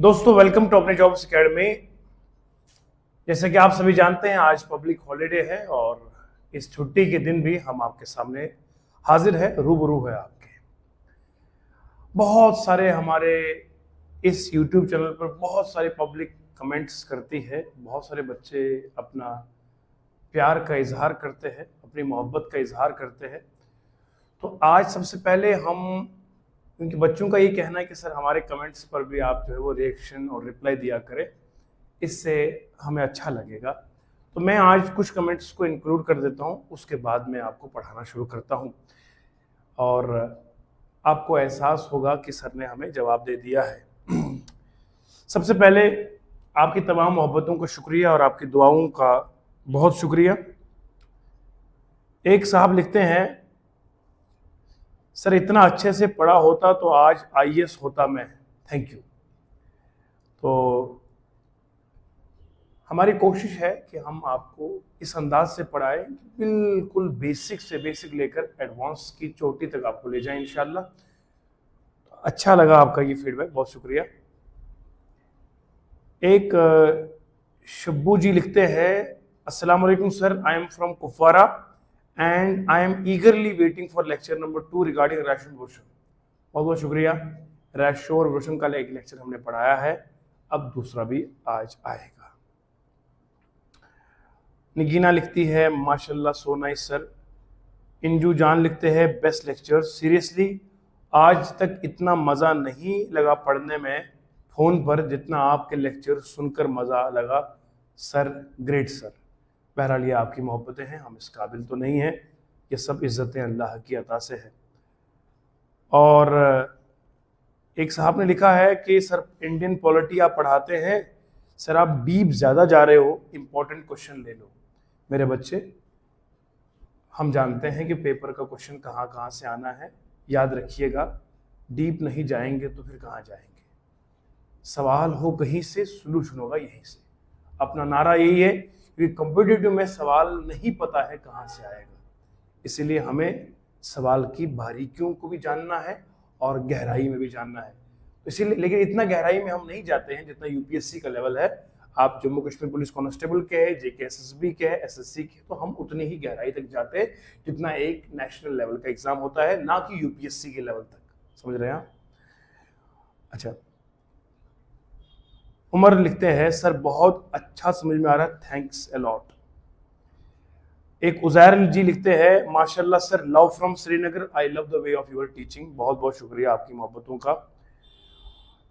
दोस्तों welcome to अपने jobs academy. जैसे कि आप सभी जानते हैं आज पब्लिक हॉलीडे है और इस छुट्टी के दिन भी हम आपके सामने हाजिर है, रूबरू है आपके। बहुत सारे हमारे इस YouTube चैनल पर बहुत सारी पब्लिक कमेंट्स करती है, बहुत सारे बच्चे अपना प्यार का इजहार करते हैं, अपनी मोहब्बत का इजहार करते हैं। तो आज सबसे पहले हम क्योंकि बच्चों का ये कहना है कि सर हमारे कमेंट्स पर भी आप जो है वो रिएक्शन और रिप्लाई दिया करें, इससे हमें अच्छा लगेगा। तो मैं आज कुछ कमेंट्स को इंक्लूड कर देता हूँ, उसके बाद मैं आपको पढ़ाना शुरू करता हूँ और आपको एहसास होगा कि सर ने हमें जवाब दे दिया है। सबसे पहले आपकी तमाम मोहब्बतों का शुक्रिया और आपकी दुआओं का बहुत शुक्रिया। एक साहब लिखते हैं, सर इतना अच्छे से पढ़ा होता तो आज आईएएस होता मैं। Thank you. तो हमारी कोशिश है कि हम आपको इस अंदाज से पढ़ाएं कि बिल्कुल बेसिक से बेसिक लेकर एडवांस की चोटी तक आपको ले जाएं इंशाल्लाह। तो अच्छा लगा आपका ये फीडबैक, बहुत शुक्रिया। एक शब्बू जी लिखते हैं, अस्सलाम वालेकुम sir, I am from Kupwara and I am eagerly waiting for lecture number 2 regarding ration portion। बहुत बहुत शुक्रिया। रेशो और पोर्शन का एक लेक्चर हमने पढ़ाया है, अब दूसरा भी आज आएगा। निगीना लिखती है, माशाल्लाह सो नाइस सर। इंजू जान लिखते हैं, बेस्ट लेक्चर, सीरियसली आज तक इतना मज़ा नहीं लगा पढ़ने में फ़ोन पर जितना आपके लेक्चर सुनकर मज़ा लगा सर, ग्रेट सर। बहरहाल ये आपकी मोहब्बतें हैं, हम इस काबिल तो नहीं हैं, ये सब इज़्ज़तें अल्लाह की अता से है। और एक साहब ने लिखा है कि सर इंडियन पॉलिटी आप पढ़ाते हैं, सर आप डीप ज़्यादा जा रहे हो, इम्पोर्टेंट क्वेश्चन ले लो। मेरे बच्चे, हम जानते हैं कि पेपर का क्वेश्चन कहाँ कहाँ से आना है, याद रखिएगा, डीप नहीं जाएंगे तो फिर कहाँ जाएंगे। सवाल हो कहीं से, सोल्यूशन होगा यहीं से। अपना नारा यही है कि कॉम्पिटिटिव में सवाल नहीं पता है कहाँ से आएगा, इसीलिए हमें सवाल की बारीकियों को भी जानना है और गहराई में भी जानना है। इसीलिए लेकिन इतना गहराई में हम नहीं जाते हैं जितना यूपीएससी का लेवल है। आप जम्मू कश्मीर पुलिस कांस्टेबल के हैं, जेकेएसएसबी के हैं, एसएससी के, तो हम उतनी ही गहराई तक जाते हैं जितना एक नेशनल लेवल का एग्जाम होता है, ना कि यूपीएससी के लेवल तक। समझ रहे हैं आप? अच्छा, उमर लिखते हैं, सर बहुत अच्छा समझ में आ रहा है, थैंक्स अ लॉट। एक उजैर जी लिखते हैं, माशाल्लाह sir, love from Srinagar, I love the way of your teaching. बहुत बहुत शुक्रिया आपकी मोहब्बतों का।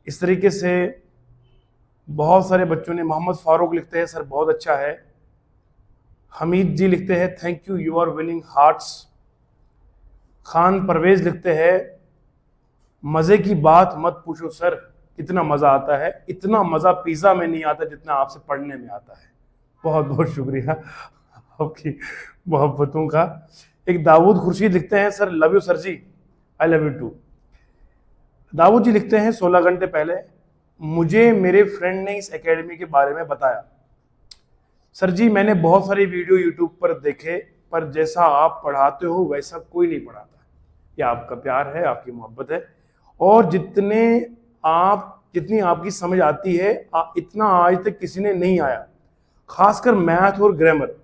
इस तरीके से बहुत सारे बच्चों ने, मोहम्मद फारूक लिखते हैं, सर बहुत अच्छा है। हमीद जी लिखते हैं, thank you, you are winning hearts. Khan Parvez लिखते हैं, मज़े की बात मत पूछो सर, कितना मज़ा आता है, इतना मज़ा पिज़्ज़ा में नहीं आता जितना आपसे पढ़ने में आता है। बहुत बहुत शुक्रिया आपकी मोहब्बतों का। एक दाऊद खुर्शीद लिखते हैं, sir love you sir ji, I love you too. Dawood ji लिखते हैं, 16 घंटे पहले मुझे मेरे फ्रेंड ने इस एकेडमी के बारे में बताया। सर जी मैंने बहुत सारी वीडियो यूट्यूब पर देखे, पर जैसा आप पढ़ाते हो वैसा कोई नहीं पढ़ाता। ये आपका प्यार है, आपकी मोहब्बत है, और जितनी आपकी समझ आती है इतना आज तक किसी ने नहीं आया, खासकर मैथ और ग्रामर।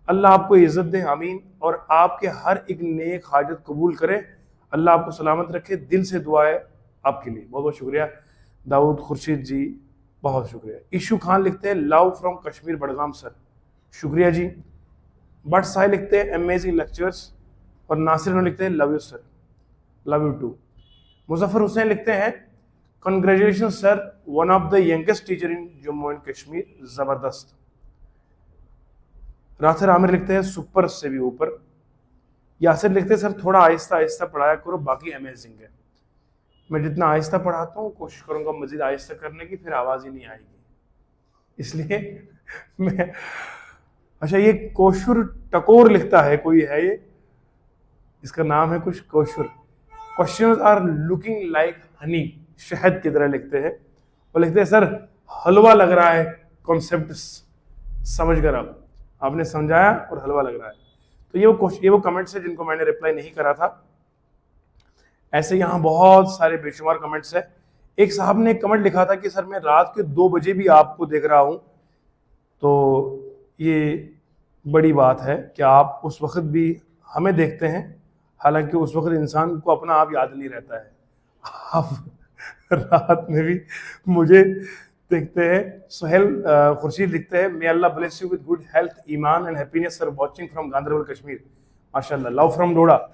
अल्लाह आपको इज्जत दे, आमीन, और आपके हर एक नेक हाजत कबूल करे, अल्लाह आपको सलामत रखे। दिल से दुआ है आपके लिए। बहुत बहुत शुक्रिया दाऊद खुर्शीद जी, बहुत शुक्रिया। इशू खान लिखते हैं, love from Kashmir Budgam sir, शुक्रिया जी। बट साई लिखते हैं, अमेजिंग लेक्चर्स, और नासिर लिखते हैं, love you sir, love you too. Muzaffar Hussain लिखते हैं, congratulation sir, one of the youngest teacher in Jammu and Kashmir, जबरदस्त। राथर आमिर लिखते हैं, सुपर से भी ऊपर। यासिर लिखते हैं, सर थोड़ा आहिस्ता आहिस्ता पढ़ाया करो, बाकी अमेजिंग है। मैं जितना आहिस्ता पढ़ाता हूँ कोशिश करूंगा मजीद आहिस्ता करने की, फिर आवाज ही नहीं आएगी, इसलिए मैं। अच्छा, ये कोशुर टकोर लिखता है, कोई है ये, इसका नाम है कुछ Koshur. Questions are looking like honey, शहद की तरह लिखते हैं। और लिखते हैं, सर हलवा लग रहा है, कॉन्सेप्ट समझ कर आपने समझाया और हलवा लग रहा है। तो ये वो कमेंट्स है जिनको मैंने रिप्लाई नहीं करा था। ऐसे यहाँ बहुत सारे बेशुमार कमेंट्स है। एक साहब ने कमेंट लिखा था कि सर मैं रात के 2 बजे भी आपको देख रहा हूं, तो ये बड़ी बात है कि आप उस वक्त भी हमें देखते हैं, हालांकि उस वक्त इंसान को अपना आप याद नहीं रहता है। आप रात में भी मुझे देखते हैं। सुहेल खुर्शीद लिखते हैं, may Allah bless you with good health, ईमान and happiness sir, watching from Ganderbal Kashmir. माशाल्लाह, लव फ्रॉम डोडा।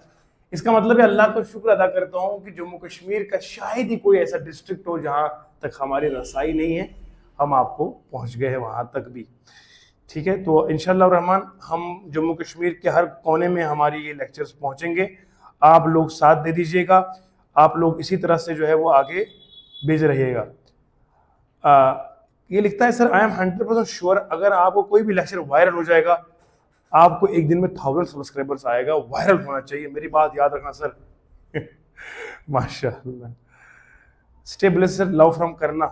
इसका मतलब है अल्लाह का शुक्र अदा करता हूँ कि जम्मू कश्मीर का शायद ही कोई ऐसा डिस्ट्रिक्ट हो जहाँ तक हमारी रसाई नहीं है, हम आपको पहुँच गए हैं वहाँ तक भी। ठीक है, तो इंशाअल्लाह रहमान हम जम्मू कश्मीर के हर कोने में हमारी ये लेक्चर्स पहुँचेंगे। आप लोग साथ दे दीजिएगा, आप लोग इसी तरह से जो है वो आगे भेज रहिएगा। ये लिखता है सर, आई एम 100% श्योर अगर आपको कोई भी लेक्चर वायरल हो जाएगा, आपको एक दिन में 1000 सब्सक्राइबर्स आएगा। वायरल होना चाहिए, मेरी बात याद रखना सर। माशाल्लाह। Stay blessed sir, love from करना।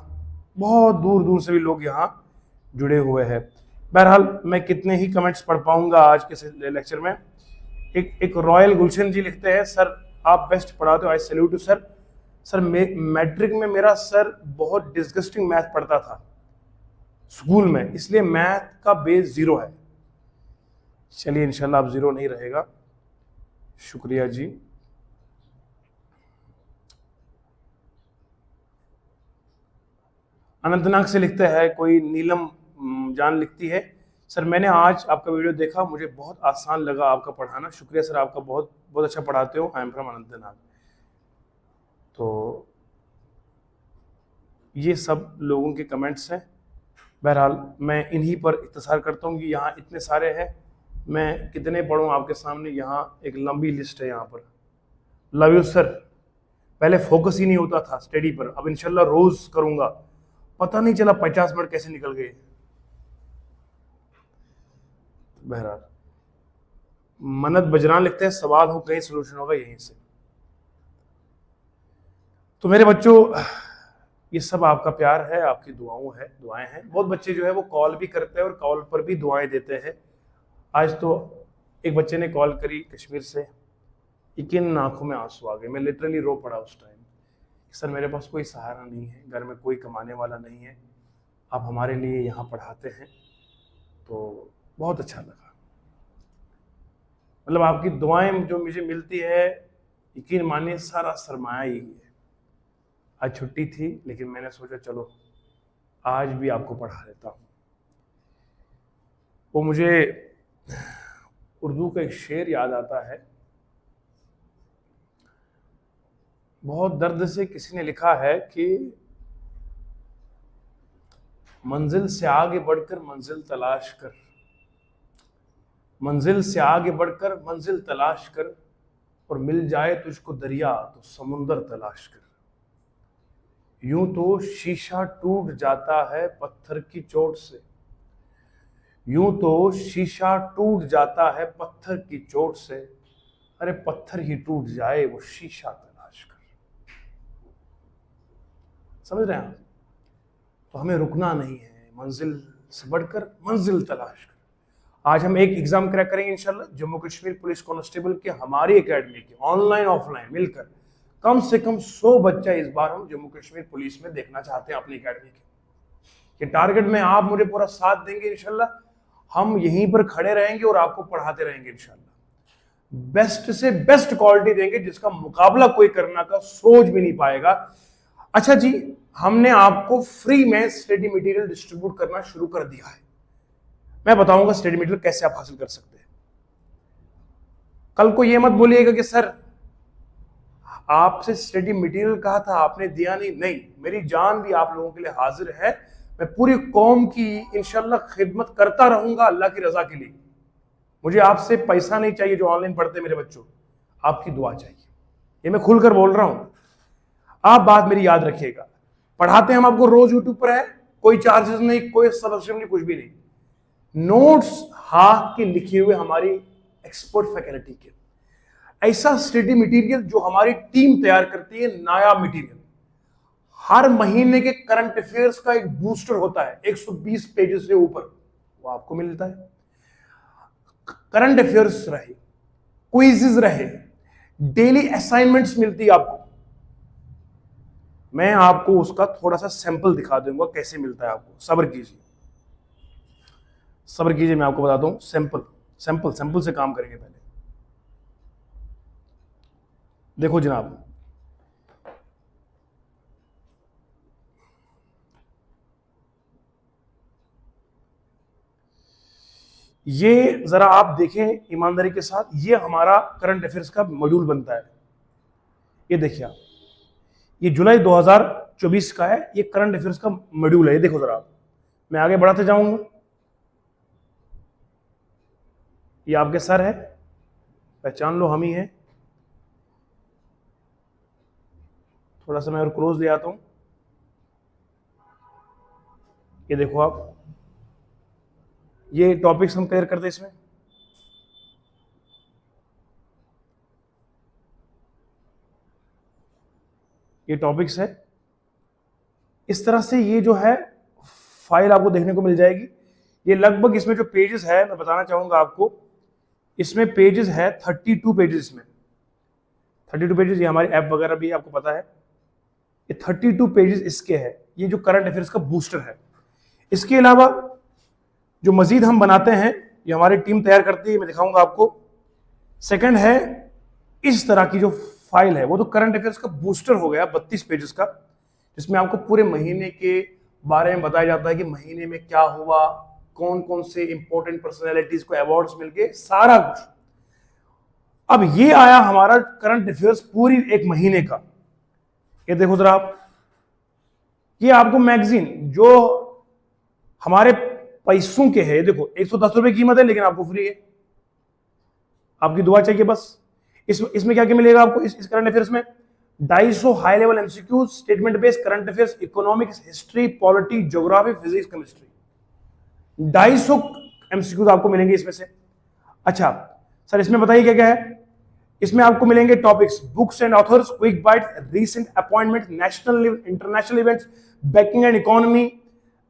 बहुत दूर दूर से भी लोग यहाँ जुड़े हुए हैं। बहरहाल मैं कितने ही कमेंट्स पढ़ पाऊंगा आज के लेक्चर में। एक रॉयल गुलशन जी लिखते हैं, सर आप बेस्ट पढ़ाते हो, I salute you sir. Sir matric में मेरा सर बहुत डिस्गस्टिंग मैथ पढ़ता था स्कूल में, इसलिए मैथ का बेस 0 है। चलिए इंशाल्लाह अब 0 नहीं रहेगा। शुक्रिया जी। अनंतनाग से लिखते हैं कोई, नीलम जान लिखती है, सर मैंने आज आपका वीडियो देखा, मुझे बहुत आसान लगा आपका पढ़ाना। शुक्रिया सर, आपका बहुत बहुत अच्छा पढ़ाते हो। I am from Anantnag. तो ये सब लोगों के कमेंट्स हैं। बहरहाल मैं इन्हीं पर इख्तिसार करता हूँ कि यहाँ इतने सारे हैं, मैं कितने पढ़ूँ आपके सामने। यहाँ एक लंबी लिस्ट है यहाँ पर। Love you sir. पहले फोकस ही नहीं होता था स्टडी पर, अब इंशाल्लाह रोज करूँगा। पता नहीं चला 50 मिनट कैसे निकल गए। बहरहाल मन्नत बजरान लिखते हैं, सवाल हो कहीं सोल्यूशन होगा यहीं से। तो मेरे बच्चों, ये सब आपका प्यार है, आपकी दुआएं हैं। बहुत बच्चे जो है वो कॉल भी करते हैं और कॉल पर भी दुआएं देते हैं। आज तो एक बच्चे ने कॉल करी कश्मीर से, यकीन आंखों में आंसू आ गए। मैं लिटरली रो पड़ा उस टाइम। सर मेरे पास कोई सहारा नहीं है, घर में कोई कमाने वाला नहीं है, आप हमारे लिए यहाँ पढ़ाते हैं, तो बहुत अच्छा लगा। मतलब आपकी दुआएं जो मुझे मिलती है, यकीन मानिए सारा सरमाया ही है। आज छुट्टी थी लेकिन मैंने सोचा चलो आज भी आपको पढ़ा देता हूँ। वो मुझे उर्दू का एक शेर याद आता है, बहुत दर्द से किसी ने लिखा है कि मंजिल से आगे बढ़कर मंजिल तलाश कर, मंजिल से आगे बढ़कर मंजिल तलाश कर, और मिल जाए तुझको दरिया तो समुंदर तलाश कर। यूं तो शीशा टूट जाता है पत्थर की चोट से, यूं तो शीशा टूट जाता है पत्थर की चोट से, अरे पत्थर ही टूट जाए वो शीशा तलाश कर। समझ रहे हैं आप? तो हमें रुकना नहीं है, मंजिल से बढ़कर मंजिल तलाश कर। आज हम एक एग्जाम क्रैक करेंगे इंशाल्लाह, जम्मू कश्मीर पुलिस कांस्टेबल के हमारी एकेडमी के ऑनलाइन ऑफलाइन मिलकर कम से कम 100 बच्चा इस बार हम जम्मू कश्मीर पुलिस में देखना चाहते हैं अपनी एकेडमी के। ये टारगेट में आप मुझे पूरा साथ देंगे इंशाल्लाह, हम यहीं पर खड़े रहेंगे और आपको पढ़ाते रहेंगे इंशाल्लाह। बेस्ट से बेस्ट क्वालिटी देंगे जिसका मुकाबला कोई करना का सोच भी नहीं पाएगा। अच्छा जी, हमने आपको फ्री में स्टडी मटेरियल डिस्ट्रीब्यूट करना शुरू कर दिया है। मैं बताऊंगा स्टडी मटेरियल कैसे आप हासिल कर सकते हैं। कल को यह मत बोलिएगा कि सर आपसे स्टडी मटेरियल कहा था आपने दिया नहीं। नहीं, मेरी जान भी आप लोगों के लिए हाजिर है। मैं पूरी कौम की इंशाल्लाह खिदमत करता रहूंगा अल्लाह की रजा के लिए। मुझे आपसे पैसा नहीं चाहिए जो ऑनलाइन पढ़ते मेरे बच्चों, आपकी दुआ चाहिए। ये मैं खुलकर बोल रहा हूं, आप बात मेरी याद रखिएगा। पढ़ाते हम आपको रोज यूट्यूब पर है, कोई चार्जेस नहीं, कोई सब्सक्रिप्शन नहीं, कुछ भी नहीं। नोट्स हाथ के लिखे हुए हमारी एक्सपर्ट फैकल्टी के, ऐसा स्टडी मटेरियल जो हमारी टीम तैयार करती है, नायाब मटेरियल। हर महीने के करंट अफेयर्स का एक बूस्टर होता है 120 पेजेस से ऊपर, वो आपको मिलता है। करंट अफेयर्स रहे, क्विज़ेस रहे, डेली असाइनमेंट्स मिलती है आपको। मैं आपको उसका थोड़ा सा सैंपल दिखा दूंगा कैसे मिलता है आपको। सब्र कीजिए, सब्र कीजिए, मैं आपको बताता हूं। सैंपल सैंपल सैंपल से काम करेंगे पहले। देखो जनाब, ये जरा आप देखें ईमानदारी के साथ, ये हमारा करंट अफेयर्स का मॉड्यूल बनता है। ये देखिए आप, ये जुलाई 2024 का है, ये करंट अफेयर्स का मॉड्यूल है। ये देखो जरा आप, मैं आगे बढ़ाते जाऊंगा। ये आपके सर है, पहचान लो हम ही हैं। थोड़ा सा मैं और क्लोज ले आता हूं। ये देखो आप, ये टॉपिक्स हम क्लियर करते हैं इसमें। ये टॉपिक्स है, इस तरह से ये जो है फाइल आपको देखने को मिल जाएगी। ये लगभग इसमें जो पेजेस है, मैं बताना चाहूंगा आपको, इसमें पेजेस है 32 पेजेस। इसमें 32 पेजेस, ये हमारी ऐप वगैरह भी आपको पता है। ये 32 पेजेस इसके है। ये जो करंट अफेयर्स का बूस्टर है। इसके अलावा जो मजीद हम बनाते हैं, ये हमारी टीम तैयार करती है, मैं दिखाऊंगा आपको। सेकंड है, इस तरह की जो फाइल है, वो तो करंट अफेयर्स का बूस्टर हो गया 32 पेजेस का, जिसमें आपको पूरे महीने के बारे में बताया जाता है कि महीने में क्या हुआ, कौन कौन से इंपॉर्टेंट पर्सनैलिटीज को अवार्ड्स मिल गए, सारा कुछ। अब ये आया हमारा करंट अफेयर्स पूरी एक महीने का। ये देखो जरा आप, ये आपको मैगजीन जो हमारे पैसों के है, देखो 110 रुपए कीमत है, लेकिन आपको फ्री है। आपकी दुआ चाहिए बस। इसमें क्या क्या मिलेगा आपको इस करंट अफेयर्स में? 250 high level MCQs, statement based current affairs, economics, history, polity, geography, physics, chemistry. 250 MCQs आपको मिलेंगे इसमें से। अच्छा सर, इसमें बताइए क्या क्या है। इसमें आपको मिलेंगे topics, books and authors, quick bite, recent appointment, national international events, banking and economy,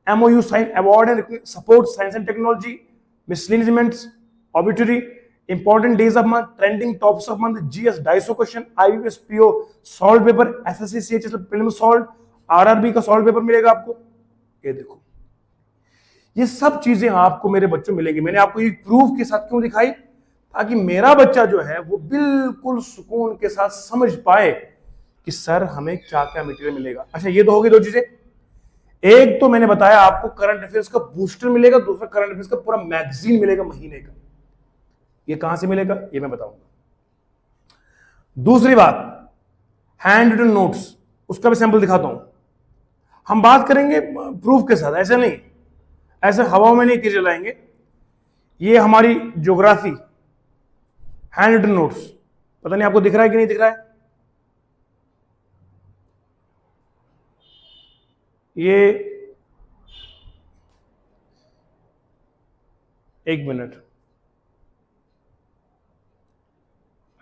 MOU sign, award and support, science and technology, miscellaneous events, obituary, important days of month, trending topics of month, GS 250 question, IBPS PO solve paper, SSC CHS prelim solve, RRB का solve paper मिलेगा आपको। ये देखो, ये सब चीजें आपको मेरे बच्चों मिलेंगी। मैंने आपको ये प्रूफ के साथ क्यों दिखाई, ताकि मेरा बच्चा जो है वो बिल्कुल सुकून के साथ समझ पाए कि सर हमें क्या क्या मटेरियल मिलेगा। अच्छा, ये तो होगी दो चीजें। एक तो मैंने बताया आपको करंट अफेयर्स का बूस्टर मिलेगा, दूसरा करंट अफेयर्स का पूरा मैगजीन मिलेगा महीने का। ये कहां से मिलेगा ये मैं बताऊंगा। दूसरी बात, हैंड रिटन नोट्स, उसका भी सैंपल दिखाता हूं। हम बात करेंगे प्रूफ के साथ, ऐसे नहीं, ऐसे हवा में नहीं तीर चलाएंगे। ये हमारी ज्योग्राफी हैंड रिटन नोट्स, पता नहीं आपको दिख रहा है कि नहीं दिख रहा है। ये एक मिनट,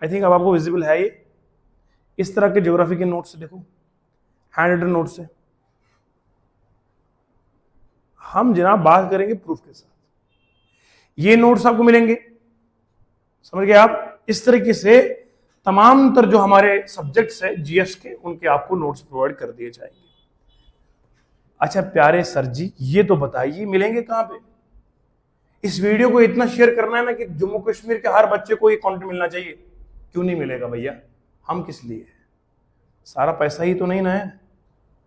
आई थिंक अब आपको विजिबल है। ये इस तरह के ज्योग्राफी के नोट्स से, देखो हैंड रिटन नोट्स से। हम जनाब बात करेंगे प्रूफ के साथ। ये नोट्स आपको मिलेंगे, समझ गए आप। इस तरीके से तमाम तर जो हमारे सब्जेक्ट्स है GS के, उनके आपको नोट्स प्रोवाइड कर दिए जाएंगे। अच्छा प्यारे सर जी, ये तो बताइए मिलेंगे कहां पे। इस वीडियो को इतना शेयर करना है ना कि जम्मू कश्मीर के हर बच्चे को ये कंटेंट मिलना चाहिए। क्यों नहीं मिलेगा भैया, हम किस लिए है, सारा पैसा ही तो नहीं ना है,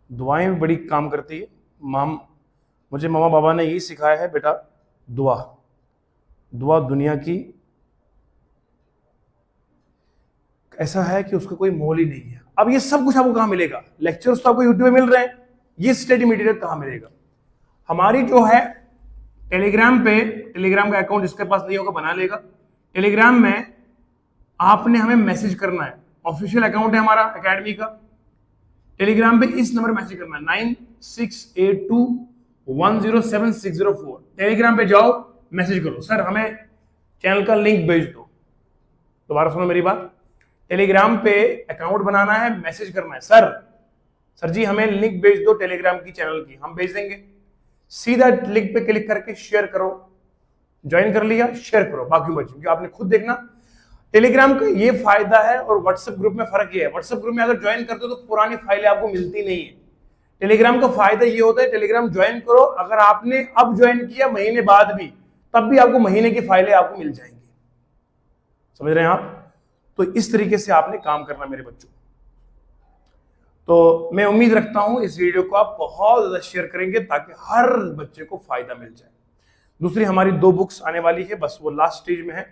दुआएं भी बड़ी काम करती है। मुझे मामा बाबा ने यही सिखाया है बेटा, दुआ, दुआ दुनिया की ऐसा है कि उसका कोई मोल ही नहीं है। अब ये सब कुछ आपको कहां मिलेगा? लेक्चर्स तो आपको यूट्यूब पे मिल रहे हैं, ये स्टडी मटेरियल कहां मिलेगा? हमारी जो है टेलीग्राम पे, टेलीग्राम का अकाउंट जिसके पास नहीं होगा बना लेगा। टेलीग्राम में आपने हमें मैसेज करना है, ऑफिशियल अकाउंट है हमारा एकेडमी का। टेलीग्राम पे इस नंबर मैसेज करना है 9682107604। टेलीग्राम पे जाओ, मैसेज करो, सर हमें चैनल का लिंक भेज दो। दोबारा सुनो मेरी बात, टेलीग्राम पे अकाउंट बनाना है, मैसेज करना है, सर जी हमें लिंक भेज दो टेलीग्राम की चैनल की, हम भेज देंगे। सीधा लिंक पे क्लिक करके शेयर करो, ज्वाइन कर लिया, शेयर करो, बाकी बच्चों की आपने खुद देखना। टेलीग्राम का ये फायदा है और व्हाट्सएप ग्रुप में फर्क ये है, व्हाट्सएप ग्रुप में अगर ज्वाइन करते हो तो पुरानी फाइलें आपको मिलती नहीं है। टेलीग्राम का फायदा ये होता है, टेलीग्राम ज्वाइन करो, अगर आपने अब ज्वाइन किया महीने बाद भी, तब भी आपको महीने की फाइलें आपको मिल जाएंगी। समझ रहे हैं आप? तो इस तरीके से आपने काम करना मेरे बच्चों। तो मैं उम्मीद रखता हूं इस वीडियो को आप बहुत ज्यादा शेयर करेंगे ताकि हर बच्चे को फायदा मिल जाए। दूसरी हमारी 2 बुक्स आने वाली है, बस वो लास्ट स्टेज में है,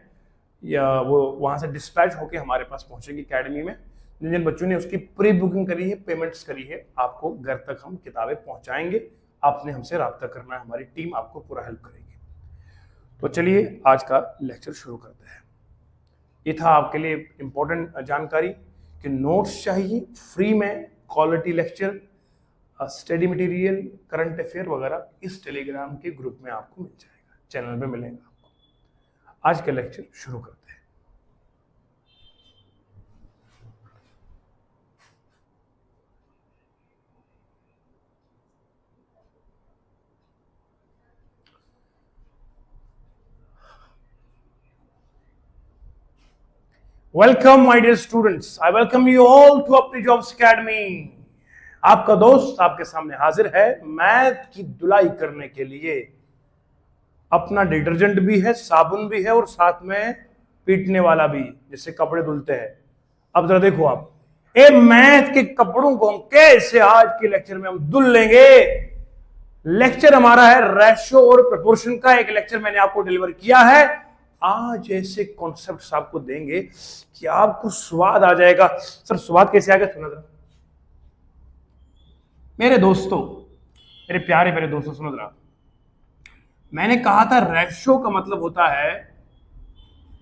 या वो वहां से डिस्पैच होके हमारे पास पहुंचेगी एकेडमी में। जिन बच्चों ने उसकी प्री बुकिंग करी है, पेमेंट्स करी है, आपको घर तक हम किताबें पहुंचाएंगे। आपने हमसे रब्ता करना है, हमारी टीम आपको पूरा हेल्प करेगी। तो चलिए आज का लेक्चर शुरू करते हैं। ये था आपके लिए इंपॉर्टेंट जानकारी कि नोट्स चाहिए फ्री में, quality lecture, study material, current affair वगैरह इस टेलीग्राम के ग्रुप में आपको मिल जाएगा, चैनल पे मिलेगा आपको। आज का लेक्चर शुरू करते हैं। Welcome my dear students, I welcome you all to अपनी जॉब्स अकेडमी। आपका दोस्त आपके सामने हाजिर है मैथ की धुलाई करने के लिए। अपना डिटर्जेंट भी है, साबुन भी है और साथ में पीटने वाला भी, जिससे कपड़े धुलते हैं। अब जरा देखो आप, मैथ के कपड़ों को हम कैसे आज के लेक्चर में हम धुल लेंगे। लेक्चर हमारा है रेशो और प्रोपोर्शन का। एक लेक्चर मैंने आपको डिलीवर किया है। आज ऐसे कॉन्सेप्ट्स आपको देंगे कि आपको स्वाद आ जाएगा। सर स्वाद कैसे आ गया, सुना जरा। मेरे दोस्तों, मेरे प्यारे मेरे दोस्तों, सुनो जरा। मैंने कहा था रेशो का मतलब होता है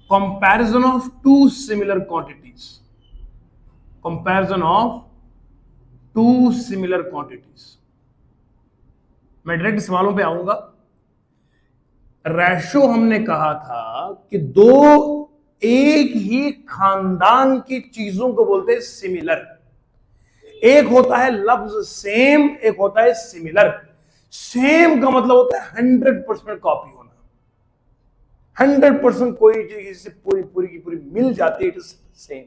comparison of 2 similar quantities. Comparison of 2 similar quantities. मैं डायरेक्ट सवालों पे आऊंगा। रेशो हमने कहा था कि 2 एक ही खानदान की चीजों को बोलते हैं सिमिलर। एक होता है लफ्ज सेम, एक होता है सिमिलर। सेम का मतलब होता है 100% कॉपी होना। 100% कोई चीज से पूरी पूरी की पूरी मिल जाती है, इट इज सेम।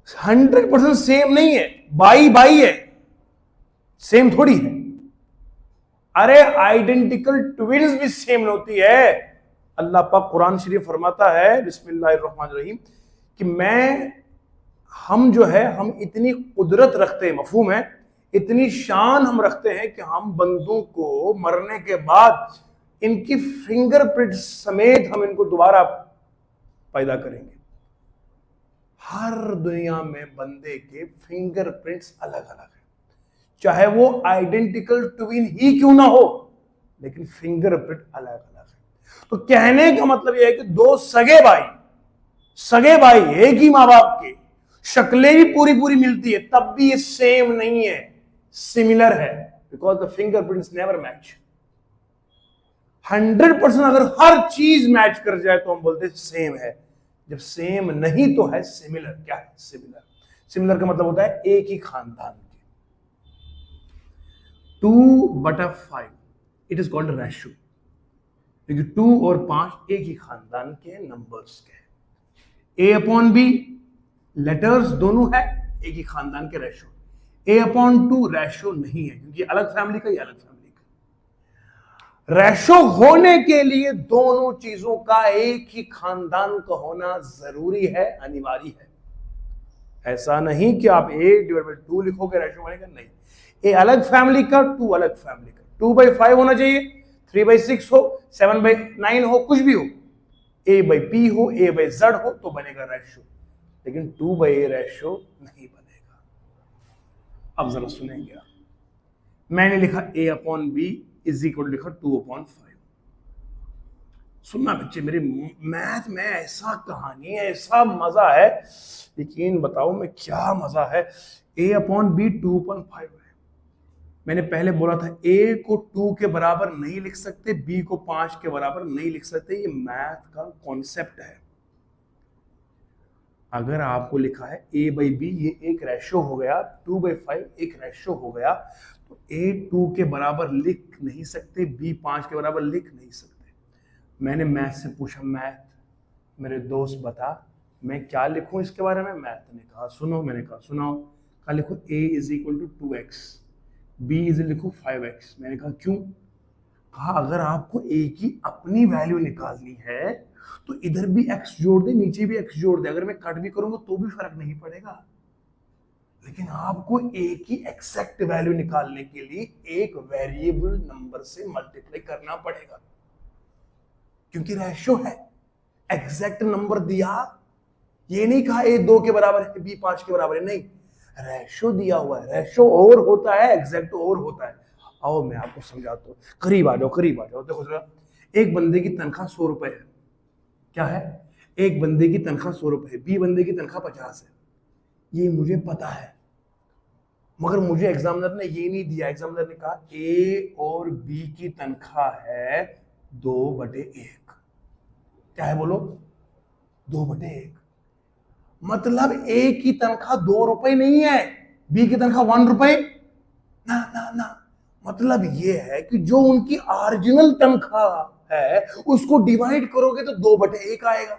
100% सेम नहीं है, बाई बाई है, सेम थोड़ी है। अरे आइडेंटिकल ट्विन्स भी सेम होती है। अल्लाह पाक कुरान शरीफ फरमाता है बिस्मिल्लाहिर्रहमानिर्रहीम कि हम जो है, हम इतनी कुदरत रखते हैं, मफहूम है, इतनी शान हम रखते हैं कि हम बंदों को मरने के बाद इनकी फिंगरप्रिंट समेत हम इनको दोबारा पैदा करेंगे। हर दुनिया में बंदे के फिंगरप्रिंट्स अलग अलग है, चाहे वो आइडेंटिकल ट्विन ही क्यों ना हो, लेकिन फिंगरप्रिंट अलग अलग है। तो कहने का मतलब यह है कि 2 सगे भाई एक ही मां बाप के, शक्लें भी पूरी पूरी मिलती है, तब भी ये सेम नहीं है, सिमिलर है, because the fingerprints never match. 100% अगर हर चीज मैच कर जाए तो हम बोलते हैं सेम है। जब सेम नहीं तो है सिमिलर। क्या है सिमिलर? सिमिलर का मतलब होता है एक ही खानदान के। 2/5 इट इज कॉल्ड रेशो, क्योंकि 2 और 5 एक ही खानदान के नंबर्स के। A/B लेटर्स दोनों है, एक ही खानदान के रेशो। A/2 रेशो नहीं है, क्योंकि अलग फैमिली का, ये अलग फैमिली का। रेशो होने के लिए दोनों चीजों का एक ही खानदान का होना जरूरी है, अनिवार्य है। ऐसा नहीं कि आप A/2 लिखोगे रेशो बनेगा, नहीं। ए अलग फैमिली का, 2 अलग फैमिली का। 2/5 होना चाहिए, 3/6 हो, 7/9 हो, कुछ भी हो, A/P हो, A/Z हो, तो बनेगा रेशो। लेकिन 2/A रेशो नहीं बनेगा। अब जरा सुनेंगे आप। मैंने लिखा A/B इज इक्वल लिखा 2/5। सुनना बच्चे, मेरे मैथ में ऐसा कहानी है, ऐसा मजा है, लेकिन बताओ मैं क्या मजा है। A/B 2/5 है। मैंने पहले बोला था A को 2 के बराबर नहीं लिख सकते, B को 5 के बराबर नहीं लिख सकते। ये मैथ का कॉन्सेप्ट है। अगर आपको लिखा है A/B, ये एक रेशो हो गया, 2/5 एक रेशो हो गया, तो A 2 के बराबर लिख नहीं सकते, B 5 के बराबर लिख नहीं सकते। मैंने मैथ से पूछा, मैथ मेरे दोस्त बता मैं क्या लिखूं इसके बारे में। मैथ ने कहा सुनो, मैंने कहा सुनाओ। कहा लिखो a is equal to 2x, b is लिखो 5x। मैंने कहा क्यों। कहा अगर आपको a की अपनी वैल्यू निकालनी है तो इधर भी x जोड़ दे, नीचे भी x जोड़ दे, अगर मैं कट भी करूंगा तो भी फर्क नहीं पड़ेगा। लेकिन आपको a की एग्जैक्ट वैल्यू निकालने के लिए एक वेरिएबल नंबर से मल्टीप्लाई करना पड़ेगा, क्योंकि रेशो है। एग्जैक्ट नंबर दिया, ये नहीं कहा a 2 के बराबर है b 5 के बराबर है, नहीं, रेशो दिया हुआ है। रेशो और होता है, एग्जैक्ट और होता है। आओ मैं आपको समझाता हूं, करीब आ जाओ, करीब आ जाओ। देखो जरा, एक बंदे की तनख्वाह 100 रुपए है। क्या है? एक बंदे की तनख्वाह 100 रुपए है, बी बंदे की तनख्वाह 50 है। ये मुझे पता है, मगर मुझे एग्जामिनर ने ये नहीं दिया। एग्जामिनर ने कहा ए और बी की तनख्वाह है 2/1। क्या है बोलो? 2/1। मतलब ए की तनख्वाह 2 रुपए नहीं है, बी की तनख्वाह 1 रुपए ना ना ना। मतलब ये है कि जो उनकी ओरिजिनल तनख्वाह है उसको डिवाइड करोगे तो 2/1 आएगा।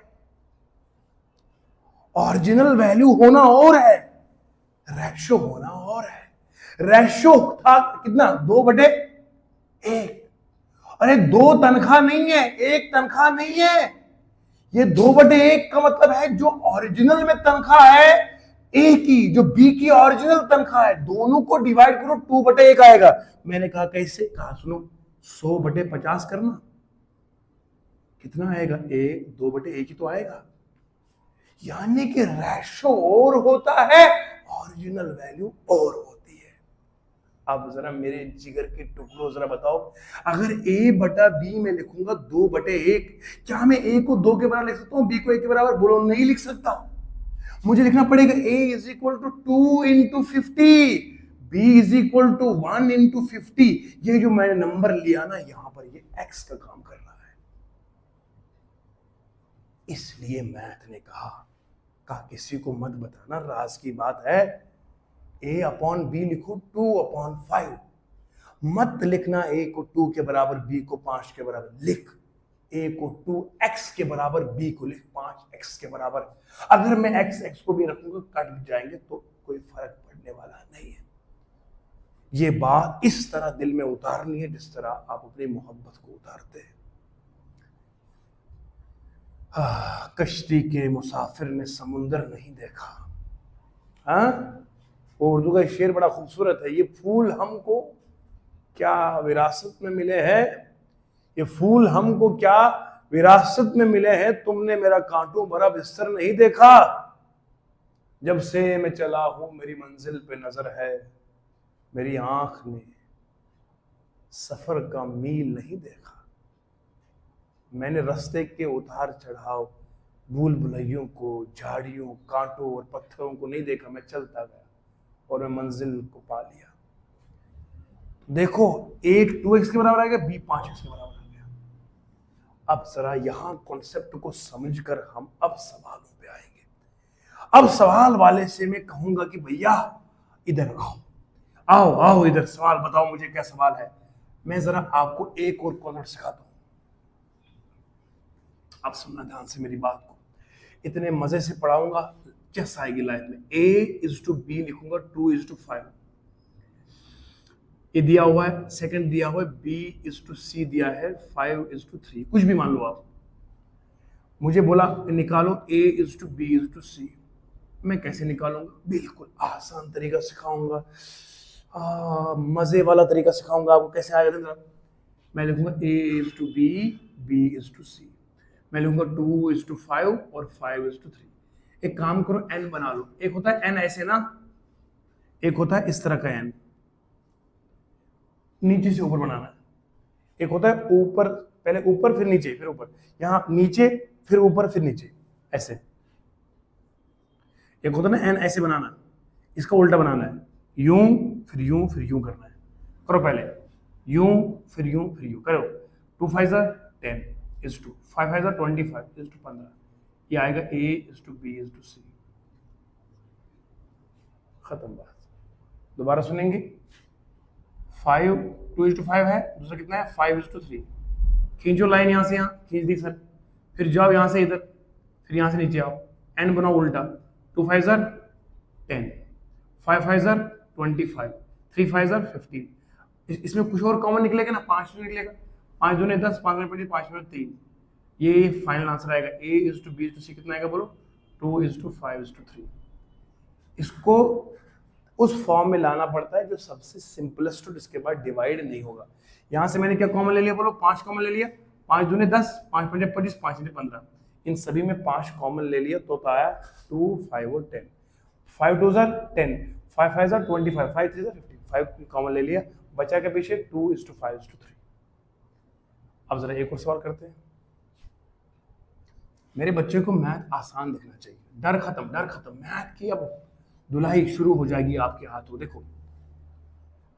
ओरिजिनल वैल्यू होना और है, रेशो होना और है। रेशो था कितना? 2/1। अरे 2 तनख्वाह नहीं है, 1 तनख्वाह नहीं है। ये 2/1 का मतलब है जो ओरिजिनल में तनख्वाह है ए की, जो बी की ओरिजिनल तनख्वाह है, दोनों को डिवाइड करो 2/1 आएगा। मैंने कहा कैसे? कहा सुनो, 100/50 करना, कितना आएगा? 1 2/1 ही तो आएगा। यानी कि रेशो और होता है, ओरिजिनल वैल्यू और होती है। अब जरा मेरे जिगर के टुकड़ों जरा बताओ, अगर a/b में लिखूंगा 2/1, क्या मैं a को 2 के बराबर लिख सकता हूं, b को 1 के बराबर? बोलो नहीं लिख सकता। मुझे लिखना पड़ेगा a is equal to 2 into 50, b is equal to 1 into 50। ये जो मैंने नंबर लिया ना यहां पर, ये x का काम कर रहा है। इसलिए मैथ ने कहा किसी को मत बताना, राज की बात है। a/b लिखो 2/5। मत लिखना a को 2 के बराबर, b को 5 के बराबर। लिख a को 2x के बराबर, b को लिख 5x के बराबर। अगर मैं x को भी रखूंगा कट भी जाएंगे तो कोई फर्क पड़ने वाला नहीं है। ये बात इस तरह दिल में उतारनी है जिस तरह आप अपनी मोहब्बत को उतारते हैं। कश्ती के मुसाफिर ने समुंदर नहीं देखा। हाँ, उर्दू का शेर बड़ा खूबसूरत है। ये फूल हमको क्या विरासत में मिले हैं, ये फूल हमको क्या विरासत में मिले हैं, तुमने मेरा कांटों भरा बिस्तर नहीं देखा। जब से मैं चला हूं मेरी मंजिल पे नजर है, मेरी आंख ने सफर का मील नहीं देखा। मैंने रास्ते के उतार चढ़ाव, भूल भुलैयों को, झाड़ियों, कांटों और पत्थरों को नहीं देखा। मैं चलता गया और मैं मंजिल को पा लिया। देखो, एक 2x के बराबर आ गया, b 5x के बराबर आ गया। अब जरा यहां कॉन्सेप्ट को समझकर हम अब सवालों पे आएंगे। अब सवाल वाले से मैं कहूंगा कि भैया इधर आओ, आओ आओ इधर, सवाल बताओ मुझे, क्या सवाल है। मैं जरा आपको एक और कॉन्सेप्ट सिखाता हूं, आप सुनना ध्यान से मेरी बात को। इतने मजे से पढ़ाऊंगा, चेस आएगी लाइफ में। a इज टू b लिखूंगा 2 इज टू 5, ये दिया हुआ है। सेकंड दिया हुआ है b इज टू c दिया है 5 इज टू 3, कुछ भी मान लो आप। मुझे बोला निकालो a is to b is to c। मैं कैसे निकालूंगा? बिल्कुल आसान तरीका सिखाऊंगा, मजे वाला तरीका सिखाऊंगा आपको। कैसे आएगा? मैं लिखूंगा a is to b, b is to c। मैं लिखूंगा 2 इज टू 5 और 5 इज टू 3। एक काम करो, n बना लो। एक होता है n ऐसे ना, एक होता है इस तरह का n, नीचे से ऊपर बनाना है। एक होता है ऊपर, पहले ऊपर फिर नीचे फिर ऊपर, यहां नीचे फिर ऊपर फिर नीचे, ऐसे। एक होता है ना n ऐसे बनाना, इसका उल्टा बनाना है, यूं फिर यूं फिर यूं करना है। करो पहले यूं फिर यूं फिर यूं करो। 2 5 10 इज टू 5 5 25 इज टू 15। ये आएगा a is to b is to c। खत्म बात। दोबारा सुनेंगे। 5 2 इज टू 5 है, दूसरा कितना है 5 इज टू 3। खींचो लाइन यहां से, यहां खींच दी सर, फिर जाओ यहां से इधर फिर यहाँ से नीचे आओ, n बनाओ उल्टा, 2 5 जार 10, 5 5 जार 25, 3 5 जार 15। इसमें कुछ और कॉमन निकलेगा ना, 5 तो निकलेगा, 5 दूने 10, 5 में 25, 5 में 3। ये फाइनल आंसर आएगा। A is to B is to C कितना आएगा बोलो, 2 is to 5 is to 3। इसको उस फॉर्म में लाना पड़ता है जो सबसे सिंपलेस्ट हो, जिसके बाद डिवाइड नहीं होगा। यहाँ से मैंने क्या कॉमन ले लिया बोलो, 5 कॉमन ले लिया, 5 दूने 10, 5 पंजे 25, 5 ने 15, इन सभी में 5 कॉमन ले लिया तो आया 2 5 और 10, 5 2 जार 10, 5 5 जार 25, 5 3 जार 15, 5 कॉमन ले लिया, बचा के पीछे 2 is to 5 is to 3। अब जरा एक और सवाल करते हैं। मेरे बच्चे को मैथ आसान दिखना चाहिए, डर खत्म, मैथ की अब धुलाई शुरू हो जाएगी आपके हाथों। देखो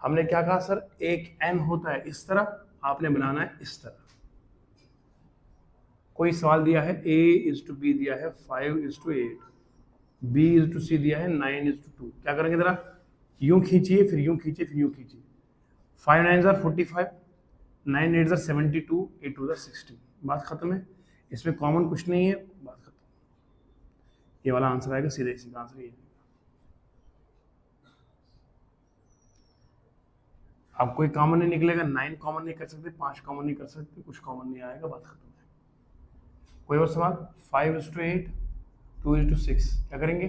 हमने क्या कहा सर, एक n होता है इस तरह, आपने बनाना है इस तरह। कोई सवाल दिया है a is to b दिया है 5 is to 8, b is to c दिया है 9 is to 2। क्या करेंगे जरा, यूं खींचिए, फिर यूं खींचिए, फिर यूं खींचिए। 5 9 जार 45, 9 8 जार 72, 8 2 जार 60। बात खत्म है, इसमें कॉमन कुछ नहीं है, बात खत्म। ये वाला आंसर आएगा, सीधा इसी का आंसर ये। अब कोई कॉमन नहीं निकलेगा, 9 कॉमन नहीं कर सकते, 5 कॉमन नहीं कर सकते, कुछ कॉमन नहीं आएगा, बात खत्म है। कोई और सवाल, 5 is to 8, 2 is to 6। क्या करेंगे,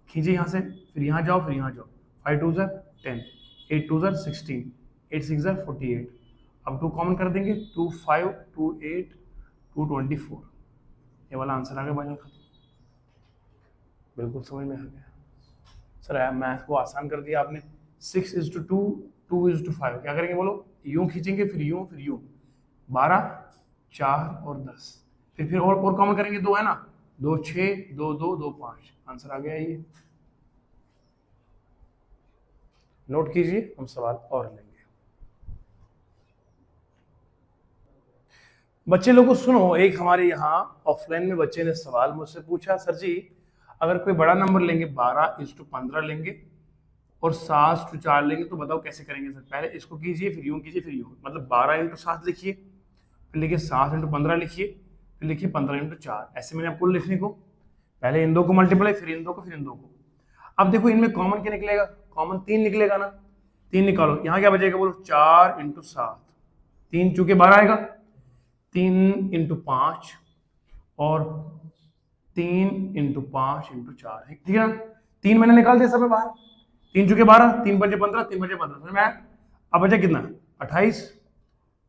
खींचिए यहाँ से, फिर यहाँ जाओ, फिर यहाँ जाओ। 5 2 जार 10, 8 2 जार 16, 8 6 जार 48। अब 2 कॉमन कर देंगे, 2 5, 2 8, 2 24। ये वाला आंसर आ गया भाई, खत्म। बिल्कुल समझ में आ गया सर, मैथ को आसान कर दिया आपने। 6 is to 2, 2 is to 5। क्या करेंगे बोलो, यूं खींचेंगे, फिर यूं, फिर यूं। 12 4 और 10, फिर और कॉमन करेंगे, 2 है ना, 2 6, 2 2, 2 5। आंसर आ गया ये। नोट कीजिए, हम सवाल और लेंगे। बच्चे लोगों सुनो, एक हमारे यहाँ ऑफलाइन में बच्चे ने सवाल मुझसे पूछा, सर जी अगर कोई बड़ा नंबर लेंगे 12 is to 15 लेंगे और 7 is to 4 लेंगे तो बताओ कैसे करेंगे सर। पहले इसको कीजिए, फिर यूं कीजिए, फिर यूं, मतलब 12 into 7 लिखिए, फिर लिखिए 7 into 15 लिखिए, फिर लिखिए 15 into 4। ऐसे मैंने आपको लिखने को, पहले इन दो को मल्टीप्लाई, फिर इन दो को, फिर इन दो को। अब देखो इनमें कॉमन क्या निकलेगा, कॉमन 3 निकलेगा ना, 3 निकालो। यहाँ क्या बचेगा बोलो, 4 into 7, 3 चूंकि 12 आएगा, 3 into 5 और 3 into 5 into 4, ठीक है ना। 3 मैंने निकाल दिया सब में बाहर, 3 चूंकि 12, 3 पंजे 15, 3 पंजे 15, समझ में आया। अब बचा कितना, 28,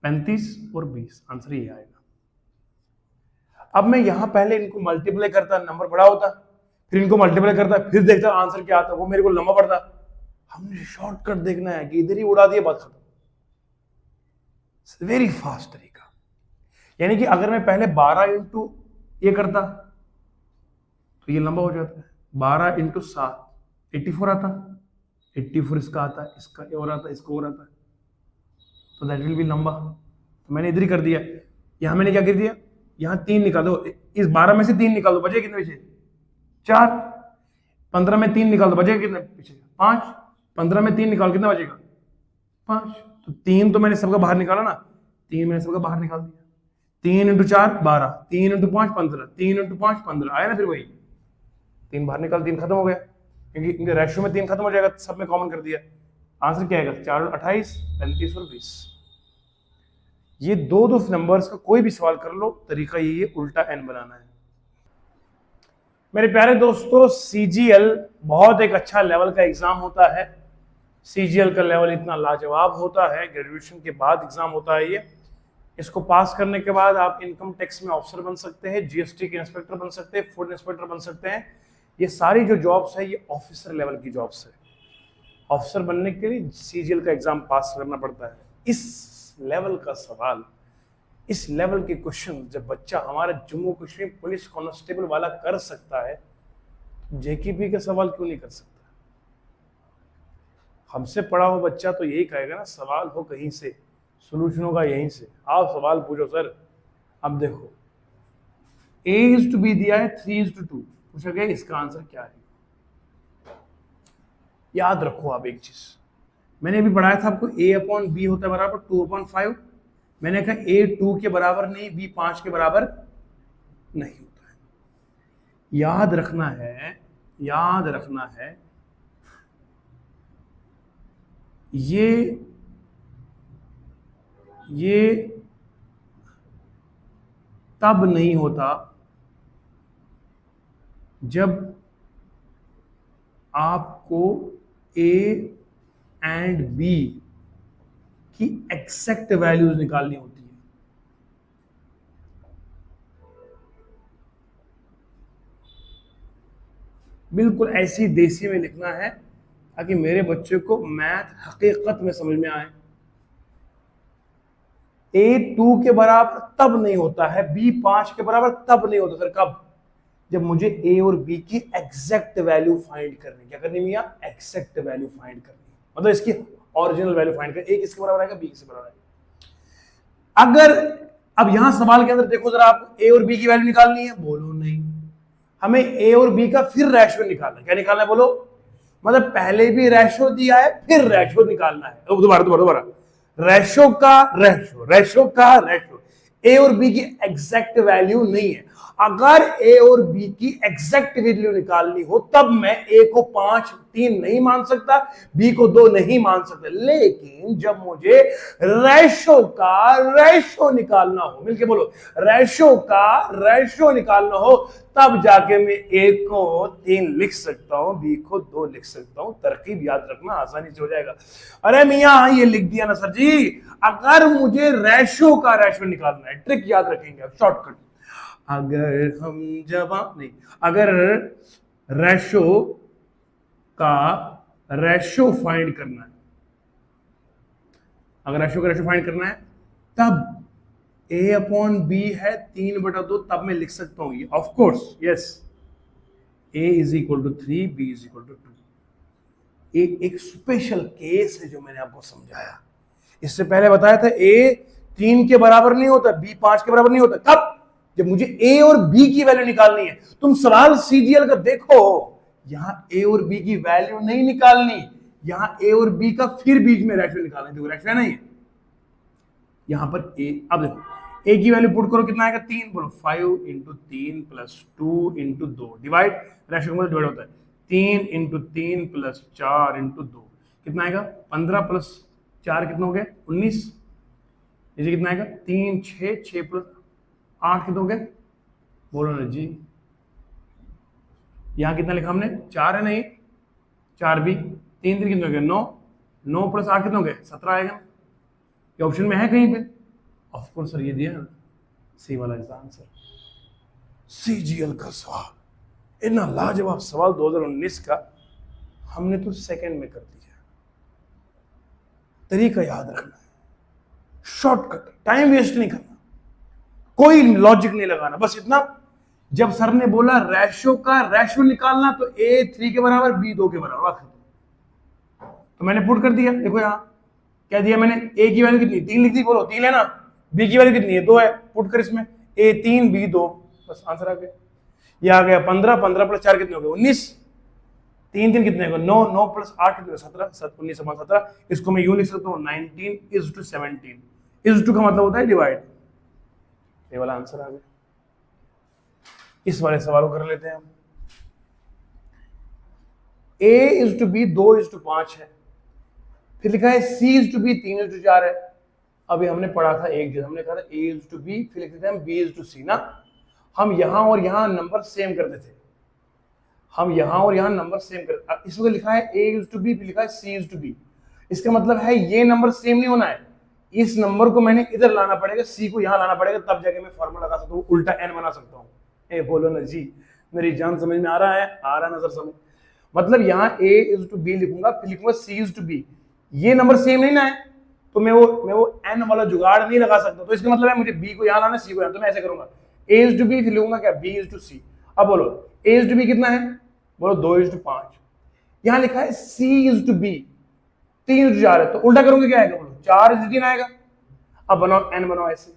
35 और 20। आंसर ये आएगा। अब मैं यहां पहले इनको मल्टीप्लाई करता, नंबर बड़ा होता, फिर इनको मल्टीप्लाई करता, फिर देखता आंसर क्या आता, वो मेरे को लंबा पड़ता। हमने शॉर्टकट देखना है कि इधर ही उड़ा दिया, बात खत्म। वेरी फास्ट तरीका। यानी कि अगर मैं पहले 12 इंटू ये करता तो ये लंबा हो जाता है, 12 इंटू 7 84 आता, 84 इसका आता, इसका और आता, इसको और आता, तो दैट विल बी लंबा। तो मैंने इधर ही कर दिया। यहां मैंने क्या कर दिया, यहाँ 3 निकाल दो, इस 12 में से 3 निकाल दो, बचे कितने पीछे, 4। 15 में 3 निकाल दो, बचे कितने पीछे, 5। 15 में 3 निकाल, कितना बचेगा, 5। तो 3 तो मैंने सबका बाहर निकाला ना, 3 मैंने सबका बाहर निकाल दिया। 3 इंटू 4 12, 3 इंटू 5 15, 3 इंटू 5 15 आया ना, फिर वही 3 बाहर निकाल, 3 खत्म हो गया, क्योंकि इनके रेशियो में 3 खत्म हो जाएगा, सब में कॉमन कर दिया। आंसर क्या आएगा, 4 और 28, 35 और 20। ये दो नंबर्स का कोई भी सवाल कर लो, तरीका यही है, उल्टा n बनाना है। मेरे प्यारे दोस्तों, CGL बहुत एक अच्छा लेवल का एग्जाम होता है। CGL का लेवल इतना लाजवाब होता है, ग्रेजुएशन के बाद एग्जाम होता है ये। इसको पास करने के बाद आप इनकम टैक्स में ऑफिसर बन सकते हैं, GST के इंस्पेक्टर बन सकते हैं, फूड इंस्पेक्टर बन सकते हैं। ये सारी जो जॉब्स है ये ऑफिसर लेवल की जॉब्स है। ऑफिसर बनने के लिए CGL का एग्जाम पास करना पड़ता है। इस लेवल का सवाल, इस लेवल के क्वेश्चन जब बच्चा हमारा जम्मू कश्मीर पुलिस कांस्टेबल वाला कर सकता है, JKP का सवाल क्यों नहीं कर सकता। हमसे पढ़ा हुआ बच्चा तो यही कहेगा ना, सवाल हो कहीं से, सोल्यूशन होगा यहीं से। आप सवाल पूछो सर। अब देखो A is to B दिया है, 3 is to 2 पूछा गया, इसका आंसर क्या है। याद रखो आप एक चीज, मैंने अभी पढ़ाया था आपको, A/B होता है बराबर 2/5। मैंने कहा A 2 के बराबर नहीं, B 5 के बराबर नहीं होता है। याद रखना है, याद रखना है, ये तब नहीं होता जब आपको ए एंड बी की एग्जैक्ट वैल्यूज निकालनी होती है। बिल्कुल ऐसी देसी में लिखना है ताकि मेरे बच्चे को मैथ हकीकत में समझ में आए। ए 2 के बराबर तब नहीं होता है, बी 5 के बराबर तब नहीं होता। सर कब? जब मुझे ए और बी की एग्जैक्ट वैल्यू फाइंड करनी। क्या करनी मियां? एग्जैक्ट वैल्यू फाइंड करनी, मतलब इसकी ओरिजिनल वैल्यू फाइंड करनी। ए किसके बराबर आएगा? बी किसके बराबर आएगा। अगर अब यहां सवाल के अंदर देखो जरा, आपको ए और बी की वैल्यू निकालनी है, बोलो नहीं, हमें ए और बी का फिर रेशियो निकालना है। क्या निकालना है बोलो? मतलब पहले भी रेशियो दिया है, फिर रेशियो निकालना है। दोबारा रेशियो का रेशियो, रेशियो का रेशियो। ए और बी की एग्जैक्ट वैल्यू नहीं है। अगर ए और बी की एग्जैक्ट वैल्यू निकालनी हो तब मैं ए को 5, 3 नहीं मान सकता, बी को 2 नहीं मान सकता। लेकिन जब मुझे रेशियो का रेशियो निकालना हो, मिलके बोलो, रेशियो का रेशियो निकालना हो, तब जाके मैं ए को 3 लिख सकता हूं, बी को 2 लिख सकता हूं। तरकीब याद रखना, आसानी से हो जाएगा। अरे मियां ये लिख दिया ना सर जी। अगर मुझे रेशियो का रेशियो निकालना है, ट्रिक याद रखेंगे, शॉर्टकट। अगर हम जवाब नहीं, अगर रेशियो का रेशियो फाइंड करना है, अगर रेशियो का रेशियो फाइंड करना है, तब ए अपॉन बी है 3/2, तब मैं लिख सकता हूं ये, of course yes, A is equal to 3, B is equal to 2। एक स्पेशल केस है जो मैंने आपको समझाया। इससे पहले बताया था ए 3 के बराबर नहीं होता, बी 5 के बराबर नहीं होता। कब? जब मुझे ए और बी की वैल्यू निकालनी है। तुम सवाल सीजीएल का देखो, यहां ए और बी की वैल्यू नहीं निकालनी, यहां ए और बी का फिर बीच में रेशियो निकालना है। देखो रेशियो नहीं है यहां पर ए। अब देखो ए की वैल्यू पुट करो, कितना आएगा? 3। बोलो 5 into 3 plus 2 into 2 divide, ratio में डिवाइड होता है 3 इंटू 3 प्लस 4 इंटू 2, कितना आएगा? 15 प्लस 4 कितना हो गया? 19। इसे कितना आएगा? 3 6 6 प्लस 8 कितना हो गया? बोलो ना जी। यहां कितना लिखा हमने? 4 है नहीं, 4 भी, 3 3 कितना हो गया? 9, 9 प्लस 8 कितना हो गया? 17 आएगा। ये ऑप्शन में है कहीं पे? ऑफ कोर्स सर, ये दिया ना, सी वाला इसका आंसर। सीजीएल का सवाल, इतना लाजवाब सवाल 2019 का, हमने तो सेकंड में कर दिया। तरीका याद रखना है, शॉर्टकट, टाइम वेस्ट नहीं करना, कोई लॉजिक नहीं लगाना, बस इतना। जब सर ने बोला रेशियो का रेशियो निकालना, तो ए 3 के बराबर, बी 2 के बराबर, तो मैंने पुट कर दिया। देखो यहां क्या दिया मैंने? ए की वैल्यू कितनी? 3 लिख दी। बोलो 3 है ना। बी की वैल्यू कितनी है? 2 है। पुट कर इसमें, ए 3 बी 2, बस आंसर आ गया। ये आ गया 15, 15 प्लस 4 कितने हो गए? 19। 3 3 कितने हो गए? 9, 9 प्लस 8 कितने? 17, 19 17। इसको मैं यूं लिख सकता हूं 19:17। इज टू का मतलब होता है डिवाइड। ये वाला आंसर आ गया। इस वाले सवाल को कर लेते हैं हम। ए इज टू बी 2:5 है, फिर लिखा है सी इज टू बी 3:4 है। अभी हमने पढ़ा था एक जैसे, हमने कहा था ए इज टू बी, फिर लिखते थे हम बी इज टू सी ना। हम यहां और यहां नंबर सेम करते थे, हम यहां और यहां नंबर सेम करते। इसमें लिखा है ए इज टू बी, फिर लिखा है सी इज टू बी। इसका मतलब है ये नंबर सेम नहीं होना है, इस नंबर को मैंने इधर लाना पड़ेगा, सी को यहां लाना पड़ेगा, तब जाके मैं फॉर्मूला लगा सकता हूं, उल्टा एन बना सकता हूं। ए बोलो ना जी, मेरी जान समझ में आ रहा है? आ रहा नजर समझ? मतलब यहाँ ए इज टू बी लिखूंगा, फिर लिखूंगा सी इज टू बी, ये नंबर सेम नहीं ना है, तो मैं वो एन वाला जुगाड़ नहीं लगा सकता। तो इसका मतलब है मुझे बी को यहां लाना, सी को यहां, तो मैं ऐसे करूंगा, ए इज टू बी, फिर लिखूंगा क्या? बी इज टू सी। अब बोलो ए इज टू बी कितना है? बोलो 2:5। यहां लिखा है सी इज टू बी 3:4 है, तो उल्टा करूंगा क्या आएगा? बोलो 4:3 आएगा। अब बनाओ एन, बनाओ ऐसे,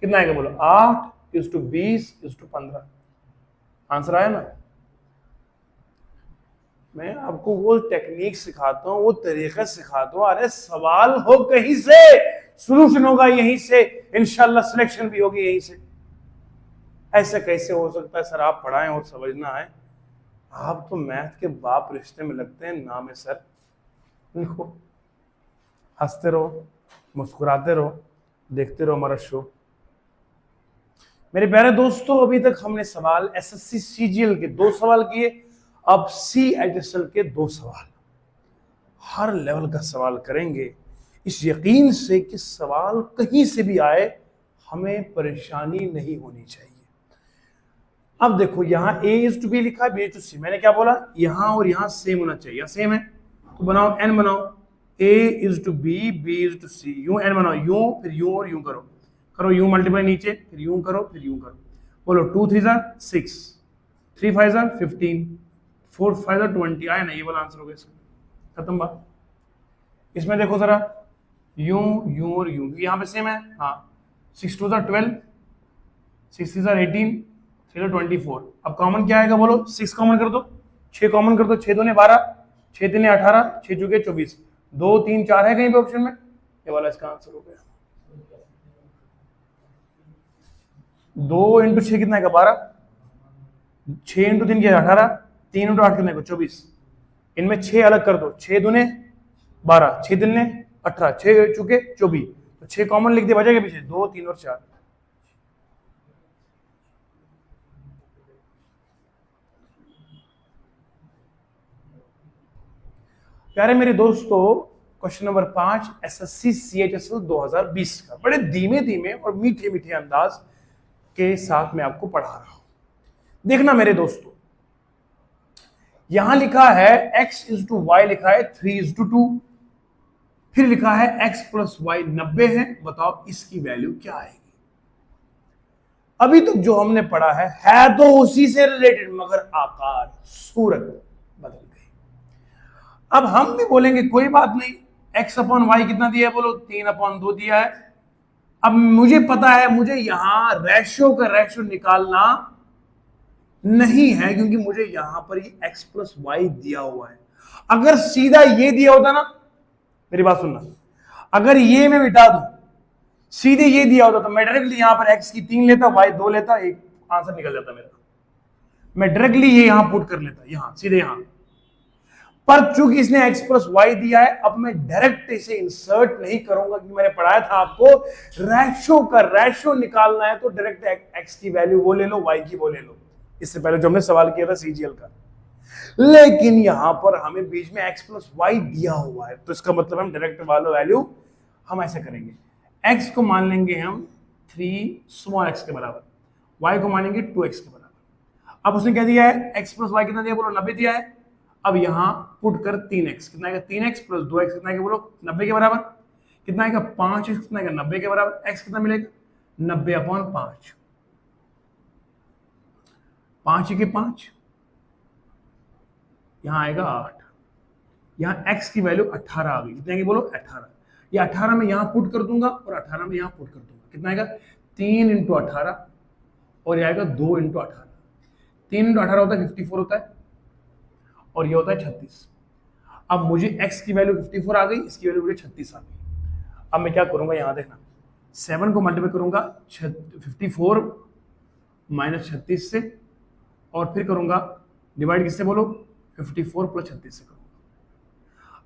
कितना आएगा? बोलो 8:20:15। आंसर आया ना? मैं आपको वो टेक्निक सिखाता हूं, वो तरीका सिखाता हूं। अरे सवाल हो कहीं से, सोल्यूशन होगा यहीं से, इंशाल्लाह सिलेक्शन भी होगी यहीं से। ऐसा कैसे हो सकता है सर, आप पढ़ाएं और समझना है। आप तो मैथ के बाप रिश्ते में लगते हैं, नाम है सर। देखो, हंसते रहो, मुस्कुराते रहो, देखते रहो हमारा शो। मेरे प्यारे दोस्तों, अभी तक हमने सवाल एसएससी सीजीएल के 2 सवाल किए, अब CHSL के 2 सवाल। हर लेवल का सवाल करेंगे, इस यकीन से कि सवाल कहीं से भी आए हमें परेशानी नहीं होनी चाहिए। अब देखो, यहां A:B लिखा है, B:C। मैंने क्या बोला, यहां और यहां सेम होना चाहिए, सेम है तो बनाओ n, बनाओ A:B, B:C, यूं n बनाओ, यूं फिर यूं और यूं करो, करो यूं मल्टीप्लाई नीचे, फिर यूं करो, फिर यूं करो। बोलो 2 3 6, 3 5 15, 4 5 20। आया ना, ये वाला आंसर हो गया इसका, खत्म बात। इसमें देखो जरा, यूं यूं और यूं, यहाँ पे सेम है। हाँ, 6 2 12, 6 3 18, 3 24। अब कॉमन क्या आएगा बोलो, 6 कॉमन कर दो, 6 कॉमन कर दो, 6 2 12, 6 3 18, 6 चुके 24, 2 3 4 है कहीं पे ऑप्शन में, ये वाला इसका आंसर हो गया। 2 इंटू 6 कितना है, 12, 6 इंटू 3 क्या है, 18, 3 इंटू 8 कितना है, 24। इनमें 6 अलग कर दो, 6 दूने 12, 6 3 18, 6 चुके 24, तो 6 कॉमन लिख दिया, बचा के पीछे 2 3 और 4। प्यारे मेरे दोस्तों, क्वेश्चन नंबर 5 एसएससी CHSL 2020 का बड़े धीमे धीमे और मीठे मीठे अंदाज के साथ मैं आपको पढ़ा रहा हूं। देखना मेरे दोस्तों, यहां लिखा है x/y, लिखा है 3:2, फिर लिखा है x + y 90 है। बताओ इसकी वैल्यू क्या आएगी। अभी तक जो हमने पढ़ा है तो उसी से रिलेटेड, मगर आकार सूरत बदल गई। अब हम भी बोलेंगे कोई बात नहीं, x/y कितना दिया है बोलो, 3/2 दिया है। अब मुझे पता है, मुझे यहां रेशियो का रेशियो निकालना नहीं है, क्योंकि मुझे यहां पर ये x + y दिया हुआ है। अगर सीधा ये दिया होता ना, मेरी बात सुनना, अगर ये मैं मिटा दूं, सीधे ये दिया होता तो मैं डायरेक्टली यहां पर x की 3 लेता, y 2 लेता, एक आंसर निकल जाता मेरा। मैं डायरेक्टली ये यहां पुट कर लेता, यहां सीधे यहां। पर चूंकि इसने x + y दिया है, अब मैं डायरेक्ट इसे इंसर्ट नहीं करूंगा, क्योंकि मैंने पढ़ाया था आपको, रेशियो का रेशियो निकालना है तो डायरेक्ट x की वैल्यू वो ले लो, y की वो ले लो। इससे पहले जो हमने सवाल किया था CGL का। लेकिन यहां पर हमें बीच में x + y दिया हुआ है, तो इसका मतलब हम डायरेक्ट वाला वैल्यू हम ऐसे करेंगे, x को मान लेंगे हम 3x के बराबर, y को मानेंगे 2x के बराबर। अब उसने क्या दिया है, x + y कितना दिया बोलो, 90 दिया है। अब यहां पुट कर 3x, कितना आएगा, 3x + 2x कितना आएगा बोलो, 90 के बराबर। कितना आएगा, 5x कितना आएगा, 90 के बराबर। x कितना मिलेगा, 90/5, 5 के 5, यहां आएगा 8। यहां x की वैल्यू 18 आ गई, कितने आएगी बोलो, 18। ये 18 में यहां पुट कर दूंगा और 18 में यहां पुट कर दूंगा, कितना आएगा, 3 × 18, और ये आएगा 2 × 18। 3 × 18 होता है 54 होता है, और ये होता है 36। अब मुझे x की वैल्यू 54 आ गई, इसकी वैल्यू मुझे 36 आ गई। अब मैं क्या करूंगा, यहां देखना, 7 को मल्टीप्लाई करूंगा 54 - 36 से, और फिर करूंगा डिवाइड किससे बोलो, 54 + 36 से करूंगा।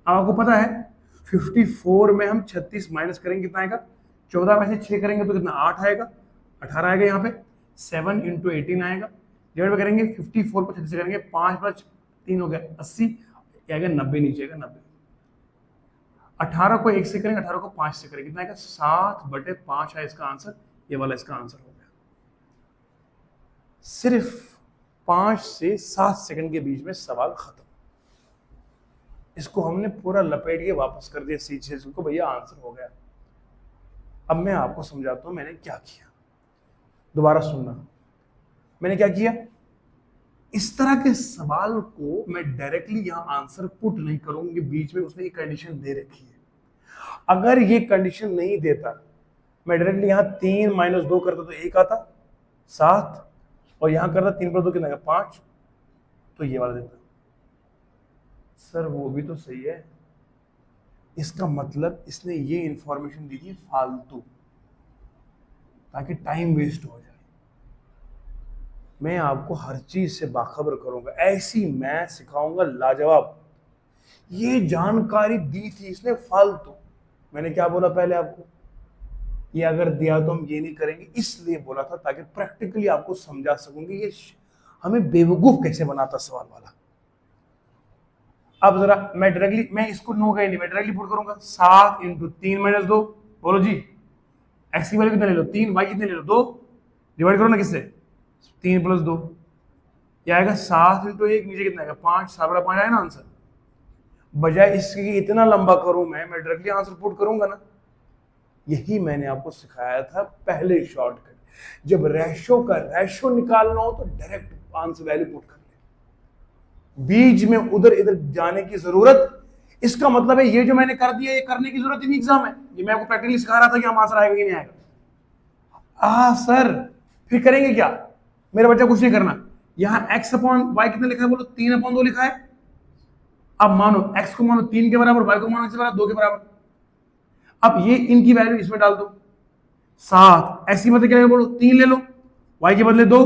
अब आपको पता है 54 में हम 36 माइनस करेंगे, कितना आएगा, 14 में से 6 करेंगे तो कितना, 8 आएगा, 18 आएगा यहाँ पे, 7 × 18 आएगा, डिवाइड करेंगे 54 को 36 से करेंगे, 5 + 3 हो गया 80, आएगा 90, नीचे आएगा 90। 18 को 1 से करेंगे, 18 को 5 से करेंगे, कितना आएगा, 7/5 है इसका आंसर। ये वाला इसका आंसर हो गया। सिर्फ 5 से 7 सेकंड के बीच में सवाल खत्म। इसको हमने पूरा लपेट के वापस कर दिया CGL को, भैया आंसर हो गया। अब मैं आपको समझाता हूं मैंने क्या किया, दोबारा सुनना। मैंने क्या किया, इस तरह के सवाल को मैं डायरेक्टली यहां आंसर पुट नहीं करूंगी, बीच में उसने एक कंडीशन दे रखी है। अगर ये कंडीशन नहीं देता, मैं डायरेक्टली यहां 3 - 2 करता तो 1 आता, 7, और यहां करता 3 + 2 कितना, 5, तो ये वाला देता। सर वो भी तो सही है, इसका मतलब इसने ये इंफॉर्मेशन दी थी फालतू, ताकि टाइम वेस्ट हो जाए। मैं आपको हर चीज से बाखबर करूंगा, ऐसी मैथ सिखाऊंगा लाजवाब। ये जानकारी दी थी इसने फालतू। मैंने क्या बोला पहले आपको, ये अगर दिया तो हम ये नहीं करेंगे, इसलिए बोला था ताकि प्रैक्टिकली आपको समझा सकूंगी ये हमें बेवकूफ कैसे बनाता सवाल वाला। अब जरा मैं इसको नो का ही नहीं, मैं डायरेक्टली पुट करूंगा। 7 इंटू 3 - 2, बोलो जी एक्स की वैल्यू कितने ले लो 3, वाई कितने ले लो 2, डिवाइड करो ना किससे 3 + 2, ये आएगा 7 इंटू 1, नीचे कितना आएगा 5, 7/5 आएगा ना आंसर। बजाय इसके कि इतना लंबा करूं मैं डायरेक्टली आंसर पुट करूंगा ना। यही मैंने आपको सिखाया था पहले शॉर्टकट, जब रेशो का रेशो निकालना हो तो डायरेक्ट आंसर वैल्यू पुट कर ले, बीच में उधर इधर जाने की जरूरत। इसका मतलब है ये जो मैंने कर दिया ये करने की जरूरत ही नहीं एग्जाम में, ये मैं आपको प्रैक्टिकली सिखा रहा था कि हम आंसर आएगा कि नहीं आएगा। सर फिर करेंगे क्या, मेरा बच्चा कुछ नहीं करना, यहां x/y कितना लिखा है बोलो 3/2 लिखा है। अब मानो x को मानो 3 के बराबर, y को मानो x के बराबर 2 के बराबर। अब ये इनकी वैल्यू इसमें डाल दो, 7 x की बदले क्या बोलो 3 ले लो, y के बदले 2,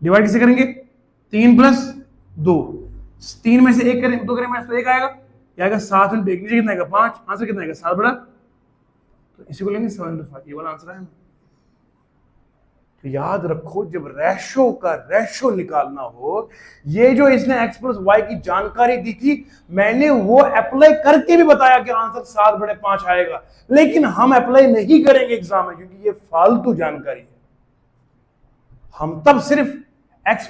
डिवाइड किसे करेंगे 3 + 2, 3 में से 1 करें 2 करें तो 1 आएगा, ये आएगा 7 इंटू 1, नीचे कितना आएगा 5, आंसर कितना आएगा 7 बड़ा, तो इसी को लेंगे 7 इंटू 5, ये वाला आंसर है। तो याद रखो जब रेशो का रेशो निकालना हो, ये जो इसने x + y की जानकारी दी थी मैंने वो अप्लाई करके भी बताया कि आंसर 7/5 आएगा, लेकिन हम अप्लाई नहीं करेंगे एग्जाम में क्योंकि ये फालतू जानकारी है। हम तब सिर्फ x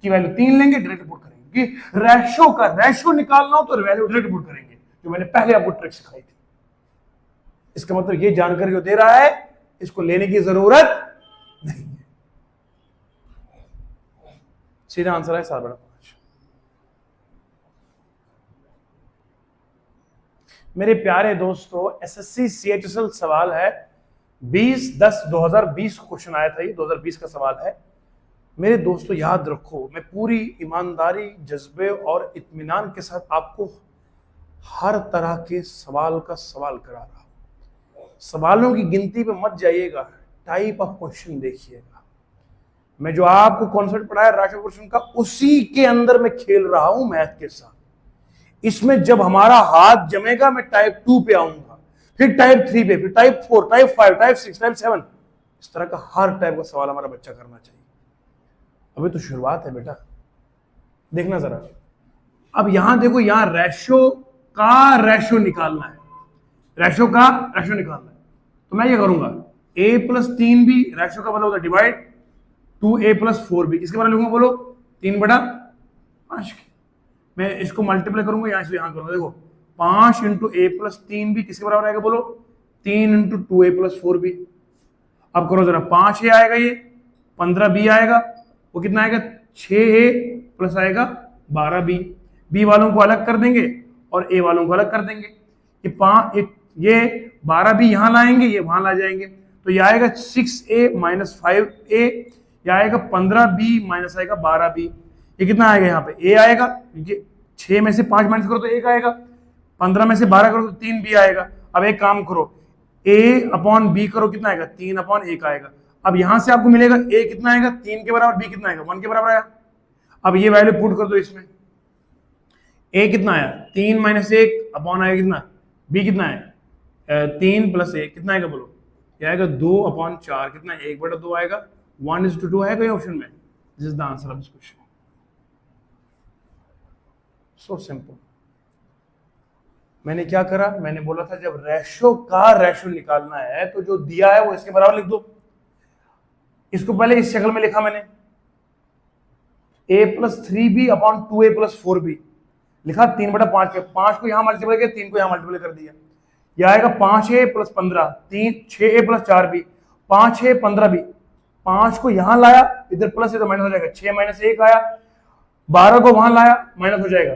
की वैल्यू 3 लेंगे, डायरेक्ट पुट करेंगे कि रेशो का रेशो निकालना हो तो वैल्यू डायरेक्ट पुट करेंगे, जो मैंने पहले आपको ट्रिक सिखाई थी। इसका मतलब ये जानकारी जो दे रहा है इसको लेने की जरूरत नहीं है। सीधा आंसर है 7/5। मेरे प्यारे दोस्तों एसएससी सीएचएसएल सवाल है 20/10/2020 क्वेश्चन आया था, ये 2020 का सवाल है। मेरे दोस्तों याद रखो मैं पूरी ईमानदारी जज्बे और इत्मीनान के साथ आपको हर तरह के सवाल का सवाल करा रहा हूं। सवालों की गिनती पे मत जाइएगा, टाइप ऑफ क्वेश्चन देखिएगा। मैं जो आपको कॉन्सेप्ट पढ़ाया राशियों क्वेश्चन का उसी के अंदर मैं खेल रहा हूं मैथ के साथ। इसमें जब हमारा हाथ जमेगा मैं टाइप 2 पे आऊंगा, फिर टाइप 3 पे, फिर टाइप 4, टाइप 5, टाइप 6, टाइप 7, इस तरह का हर टाइप का सवाल हमारा बच्चा करना चाहिए। अभी तो शुरुआत है बेटा, देखना जरा। अब यहां देखो, यहां रेशो का रेशो निकालना है, रेशो का रेशो निकालना है, तो मैं ये करूंगा a + 3b, रेशो का मतलब होता है डिवाइड 2a + 4b, इसके बारे में लिखूंगा बोलो 3/5। मैं इसको मल्टीप्लाई करूंगा यहां से यहां करूंगा, देखो 5 इंटू a + 3b किसके बराबर आएगा बोलो 3 इंटू 2a + 4b। अब करो जरा 5a आएगा, ये 15b आएगा, वो कितना आएगा 6a प्लस आएगा 12b। b वालों को अलग कर देंगे और a वालों को अलग कर देंगे। ये 12b यहां लाएंगे, ये वहां ला जाएंगे, तो ये आएगा 6a - 5a, ये आएगा 15b माइनस आएगा 12b। ये कितना आएगा यहाँ पे a आएगा, क्योंकि 6 में से 5 माइनस करो तो 1 आएगा, 15 में से 12 करो तो 3b आएगा। अब एक काम करो a/b करो, कितना आएगा 3/1 आएगा। अब यहां से आपको मिलेगा a कितना आएगा 3 के बराबर, b कितना आएगा 1 के बराबर आया। अब ये वैल्यू पुट कर दो इसमें, a कितना आया 3 - 1 आएगा कितना, b कितना है 3 + 1 कितना आएगा बोलो, ये आएगा 2/4, कितना 1/2 आएगा, 1:2 है कोई ऑप्शन में। This is the answer of this question. So simple. मैंने क्या करा, मैंने बोला था जब रेशो का रेशो निकालना है तो जो दिया है वो इसके बराबर लिख दो। इसको पहले इस शक्ल में लिखा मैंने a + 3b/2a + 4b लिखा 3/5 के, 5 को यहां मल्टीप्लाई किया, 3 को यहां मल्टीप्लाई कर दिया, यह आएगा 5a + 15, 6a + 4b, 5a 15b। 5 को यहां लाया, इधर प्लस है तो माइनस हो जाएगा, 6 - 1 आया, 12 को वहां लाया माइनस हो जाएगा,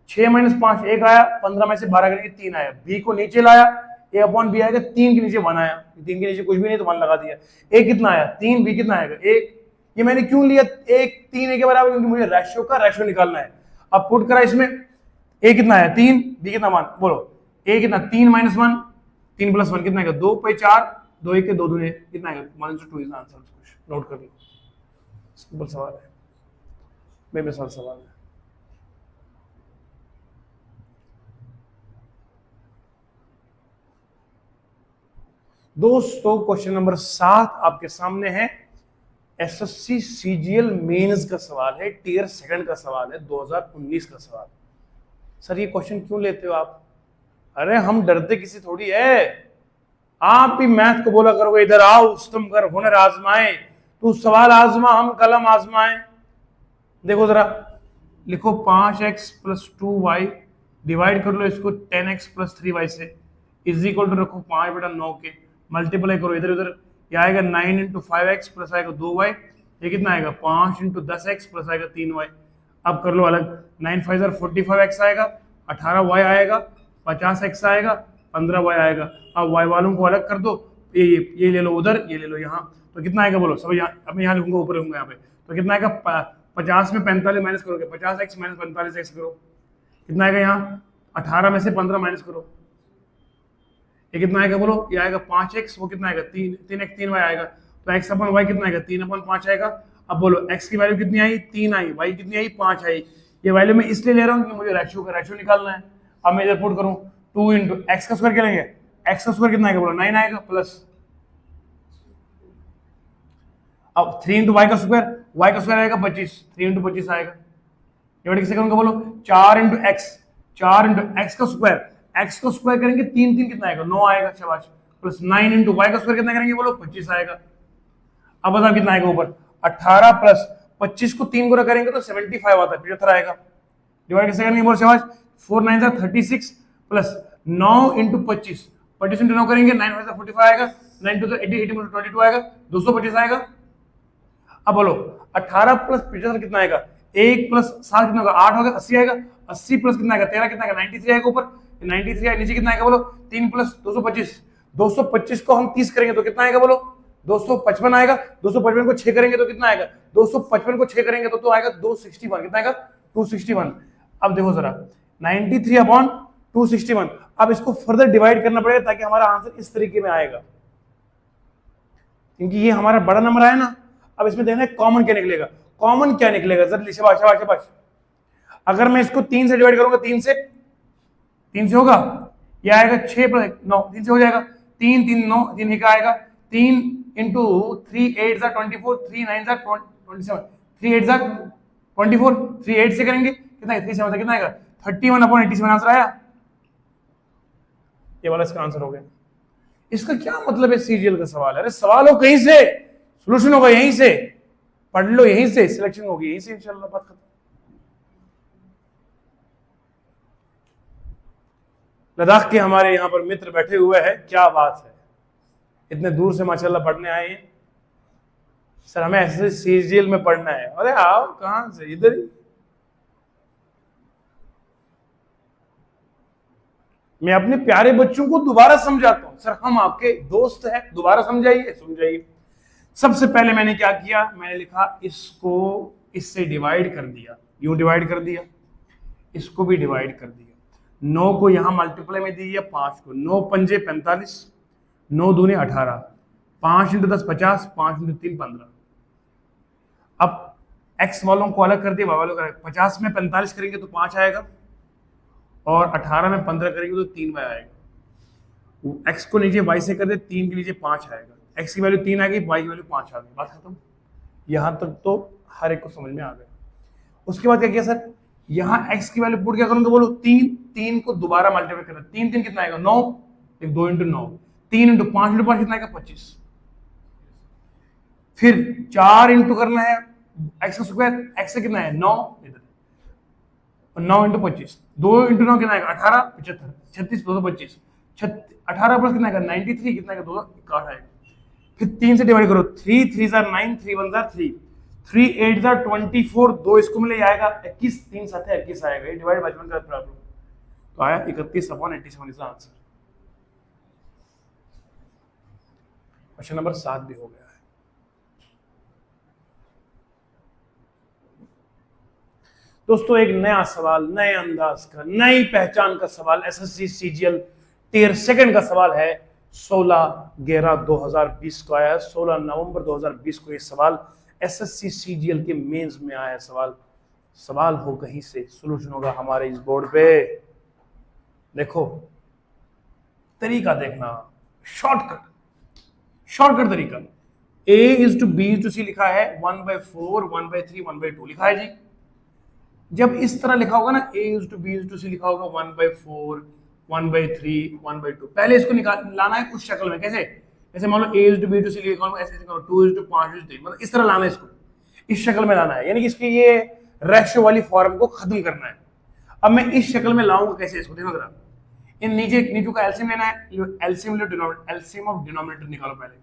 6 - 5 1 आया, 15 में से 12 करेंगे 3 आया, b को नीचे लाया a/b आएगा, 3 के नीचे 1 आया, 3 के नीचे कुछ भी नहीं तो 1 लगा दिया, a कितना आया 3, b कितना आएगा 1। ये मैंने क्यों लिया 1 3 a के बराबर, क्योंकि मुझे रेशियो का रेशियो निकालना है। अब पुट करा इसमें, a कितना आया 3, b कितना 1, बोलो a कितना 3 - 1, 3 + 1 कितना आएगा 2 पे 4, 2 1 के 2 दूने कितना आएगा 1 × 2 इज द आंसर। नोट कर लो, सिंपल सवाल है, बेमिसाल सवाल है। दोस्तों क्वेश्चन नंबर 7 आपके सामने है। एसएससी सीजीएल मेंस का सवाल है, टियर सेकंड का सवाल है, 2019 का सवाल। सर ये क्वेश्चन क्यों लेते हो आप? अरे हम डरते किसी थोड़ी है। आप भी मैथ को बोला करोगे इधर आओ तुम कर हुनर आजमाए, तू सवाल आजमा हम कलम आजमाए। देखो जरा लिखो 5x प्लस 2y डिवाइड कर लो इसको 10x प्लस 3y से, इज इक्वल टू रखो 5/9 के, मल्टीप्लाई करो इधर उधर, ये आएगा 9 इंटू 5x प्लस आएगा 2y, ये कितना आएगा 5 इंटू 10x प्लस आएगा 3y। अब कर लो अलग, 9 5 45x आएगा, 18y आएगा, 50x आएगा, 15y आएगा। अब y वालों को अलग कर दो, ये ले लो उधर, ये ले लो यहाँ, तो कितना आएगा बोलो सब? यहाँ अब यहाँ लिखूंगा, ऊपर लिखूंगा यहाँ पे, तो कितना आएगा 50 में 45 माइनस करोगे, 50x माइनस 45x करो, कितना आएगा यहाँ 18 में से 15 माइनस करो, ये कितना आएगा बोलो? ये आएगा 5x, वो कितना आएगा 3x 3y आएगा, तो x अपन y कितना आएगा 3/5 आएगा। अब बोलो x की वैल्यू कितनी आई 3 आई, y कितनी आई 5 आई। ये वैल्यू मैं इसलिए ले रहा हूँ कि मुझे रेशियो का रेशियो निकालना है। अब मैं इधर पुट करूँ 2 इंटू एक्स का स्क्वायर क्या लेंगे, x का स्क्वायर कितना आएगा बोलो 9 आएगा, प्लस अब 3 इंटू वाई का स्क्वायर आएगा 25, 3 इंटू 25 आएगा। डिवाइड किससे करूंगा बोलो 4 इंटू एक्स का स्क्वायर, एक्स को स्क्वायर करेंगे 3 3 कितना आएगा 9 आएगा, शाबाश, प्लस 9 इंटू वाई का स्क्वायर कितना करेंगे बोलो 25 आएगा। अब बताओ कितना आएगा ऊपर 18 प्लस 25 को 3 गुना करेंगे तो 75 आता है, 75 आएगा। डिवाइड किससे करेंगे बोलो शाबाश, 4 9 36 प्लस 9 इंटू 25, 25 इंटू 9 करेंगे 9 5 45 आएगा, 9 2 80 80 22 आएगा, 225 आएगा। अब बोलो 18 प्लस 75 कितना आएगा, 1 प्लस 7 कितना होगा 8 होगा, 80 आएगा, 80 प्लस कितना आएगा 13 कितना आएगा 93 आएगा ऊपर, 93 आएगा, नीचे कितना आएगा बोलो 3 प्लस 225, 225 को हम 30 करेंगे तो कितना आएगा बोलो 255 आएगा, 255 को 6 करेंगे तो कितना आएगा, 255 को 6 करेंगे तो आएगा 261, कितना आएगा 261। अब देखो जरा 93/261, अब इसको फर्दर डिवाइड करना पड़ेगा ताकि हमारा आंसर इस तरीके में आएगा, क्योंकि ये हमारा बड़ा नंबर आया ना। अब इसमें देखना कॉमन क्या निकलेगा, कॉमन क्या निकलेगा जरा, शाबाश शाबाश शाबाश। अगर मैं इसको 3 से डिवाइड करूंगा, 3 से होगा, ये आएगा 6 प्लस 9, 3 से हो जाएगा, 3 3 9 3 ही का आएगा, 3 इंटू 3 8 जा 24, 3 9 जा 27, 3 8 जा 24, 3 8 से करेंगे कितना 3 से कितना आएगा 31/87 आंसर आया। ये वाला इसका आंसर हो गया। इसका क्या मतलब है सीजीएल का सवाल है? अरे सवाल हो कहीं से, सोल्यूशन होगा यहीं से, पढ़ लो यहीं से, सिलेक्शन होगी यहीं से, इंशाल्लाह बात खत्म। लद्दाख के हमारे यहाँ पर मित्र बैठे हुए हैं, क्या बात है, इतने दूर से माशाल्लाह पढ़ने आए हैं। सर हमें ऐसे सीजीएल में पढ़ना है, अरे आओ कहां से, इधर ही। मैं अपने प्यारे बच्चों को दोबारा समझाता हूं, सर हम आपके दोस्त हैं, दोबारा समझाइए। सबसे पहले मैंने क्या किया, मैंने लिखा इसको इससे डिवाइड कर दिया, यूं डिवाइड कर दिया, इसको भी डिवाइड कर दिया, 9 को यहां मल्टीप्लाई में दिया 5 को, 9 पंजे 45, 9 दूने 18, 5 इंटू 10 50, 5 इंटू 3 15। अब x वालों को अलग कर दिया, y वालों को 50 में 45 करेंगे तो 5 आएगा, और 18 में 15 करेंगे तो 3y आएगा। x को नीचे y से कर दे, 3 के नीचे 5 आएगा, x की वैल्यू 3 आ गई, y की वैल्यू 5 आ गई, बात खत्म। यहां तक तो हर एक को समझ में आ गया। उसके बाद क्या किया सर, यहां x की वैल्यू पुट क्या करूंगा बोलो 3 को दोबारा मल्टीप्लाई करना, 3 3 कितना आएगा 9, 2 इंटू 9, 3 इंटू 5 इंटू 5 कितना आएगा 25, फिर 4 इंटू करना है x का स्क्वायर, x से कितना है 9, इधर 9 इंटू 25, 2 इंटू 9 कितना आएगा 18, 75, 36 225, 18 प्लस कितना आएगा 93, कितना आएगा 261 आएगा। फिर 3 से डिवाइड करो, 3 3 जार 9, 3 1 जार 3, 3 8 जार 24, 2 इसको मिले आएगा 21, 3 7 21 आएगा, ये डिवाइड बचपन का प्रॉब्लम तो आया 31/87 इसका आंसर। क्वेश्चन नंबर 7 भी हो गया है। दोस्तों एक नया सवाल, नए अंदाज का, नई पहचान का सवाल, एसएससी सीजीएल टियर सेकंड का सवाल है, 16/11/2020 को आया है, 16 नवंबर 2020 को ये सवाल एसएससी सीजीएल के मेंस में आया सवाल हो कहीं से, सोल्यूशन होगा हमारे इस बोर्ड पे। देखो तरीका देखना, शॉर्टकट तरीका। a is to b to c लिखा है 1/4 1/3 1/2 लिखा है जी। जब इस तरह लिखा होगा ना a is to b is to c लिखा होगा 1/4 1/3 1/2, पहले इसको निकाल लाना है उस शक्ल में। कैसे? जैसे मान लो a is to b to c लिखा होगा ऐसे करो 2 इज टू 5 इज 3, मतलब इस तरह लाना है इसको, इस शक्ल में लाना है, यानी कि इसकी ये रेशियो वाली फॉर्म को खत्म करना है। अब मैं इस शक्ल में लाऊंगा कैसे इसको, देखो जरा। इन नीचे का एलसीएम लेना है, एलसीएम ऑफ डिनोमिनेटर निकालो पहले।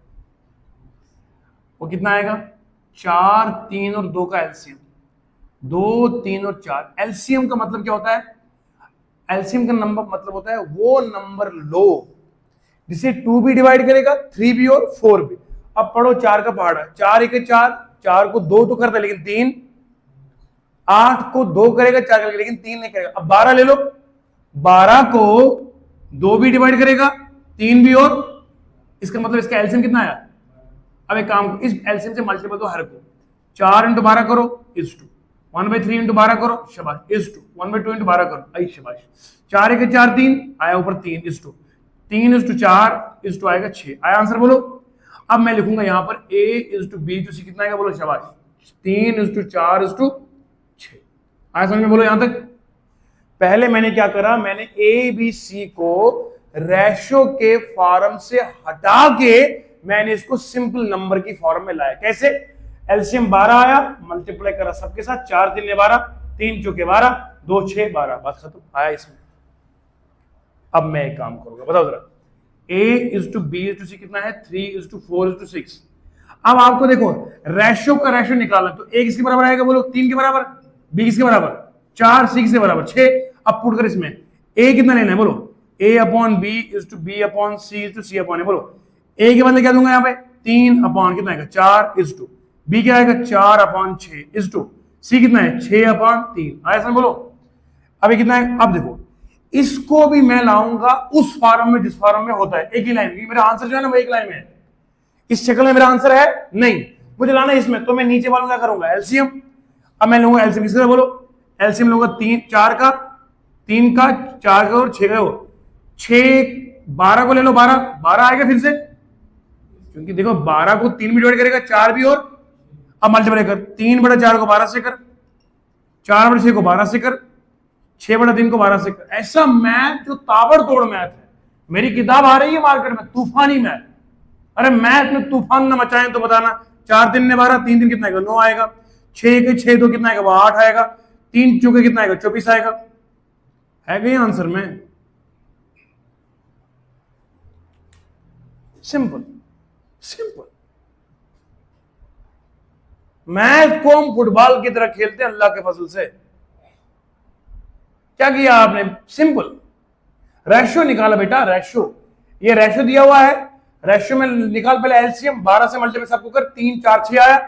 वो कितना आएगा? 4 3 और 2 का एलसीएम, 2 3 और 4। एलसीएम का मतलब क्या होता है? एलसीएम का नंबर मतलब होता है वो नंबर लो जिसे 2 भी डिवाइड करेगा, 3 भी और 4 भी। अब पढ़ो 4 का पहाड़ा, 4 1 4, 4 को 2 तो करता है लेकिन 3, 8 को 2 करेगा 4 करेगा लेकिन 3 नहीं करेगा। अब 12 ले लो, 12 को 2 भी डिवाइड करेगा, 3 भी और, इसका मतलब इसका एलसीएम कितना आया? अब एक काम, इस एलसीएम से मल्टीपल दो हर को, 4 इंटू 12 करो इज टू, 1/3 इंटू 12 करो शाबाश इज टू, 1/2 इंटू 12 करो आई शाबाश, 4 1 4 3 आया ऊपर 3 is to, 3 is to 4 is to आएगा 6 आया आंसर बोलो। अब मैं लिखूंगा यहां पर a is to b to c कितना आएगा बोलो शाबाश, 3 इज टू 4 इज टू 6 आया समझ में बोलो यहां तक। पहले मैंने क्या करा, मैंने a b c को रेशो के फॉर्म से हटा के मैंने इसको सिंपल नंबर की फॉर्म में लाया। कैसे? एलसीएम 12 आया, मल्टीप्लाई करा सबके साथ, 4 3 12, 3 चौके 12, 2 6 12, बस खत्म आया इसमें। अब मैं एक काम करूंगा, बताओ जरा, a is to b is to c कितना है? 3 इज टू 4 इज टू 6। अब आपको देखो रेशो का रेशो निकालना, तो a किसके बराबर आएगा बोलो? 3 के बराबर। b किसके बराबर? 4, 6 के बराबर 6। अब पुट कर इसमें a कितना लेना है बोलो? a upon b is to b upon c is to c upon a। बोलो a के बदले क्या दूंगा यहाँ पे? 3 अपॉन कितना आएगा? 4 इज टू, b क्या आएगा? 4 अपॉन 6 इज टू, c कितना है? 6 अपॉन 3 आया समझ बोलो। अब कितना है? अब देखो इसको भी मैं लाऊंगा उस फॉर्म में जिस फॉर्म में होता है, एक ही लाइन, मेरा आंसर जो है ना वो एक लाइन में है। इस शक्ल में मेरा आंसर है नहीं, मुझे लाना है इसमें, तो मैं नीचे वालों क्या करूंगा? एलसीएम। अब मैं लूंगा एलसीएम किसका बोलो? एलसीएम लूंगा 3 4 का, 3 का 4 का और 6 का, 6 12 को ले लो, 12 12 आएगा फिर से, क्योंकि देखो 12 को 3 भी डिवाइड करेगा, 4 भी और। अब मल्टीप्लाई कर, 3/4 को 12 से कर, 4/6 को 12 से कर, 6/3 को 12 से कर। ऐसा मैथ जो ताबड़तोड़ मैथ है, मेरी किताब आ रही है मार्केट में, तूफानी मैथ। अरे मैथ में तूफान न मचाएं तो बताना। 4 3 12, 3 3 कितना आएगा? 9 आएगा, 6 के 6 2 कितना आएगा? वो 8 आएगा, 3 चौके कितना आएगा? 24 आएगा। है गई आंसर में? Simple simple. मैथ को हम फुटबॉल की तरह खेलते हैं अल्लाह के फजल से। क्या किया आपने? सिंपल रेशो निकाला बेटा, रेशो, ये रेशो दिया हुआ है, रेशो में निकाल पहले एलसीएम, 12 से मल्टीप्लाई सबको कर, 3 4 6 आया,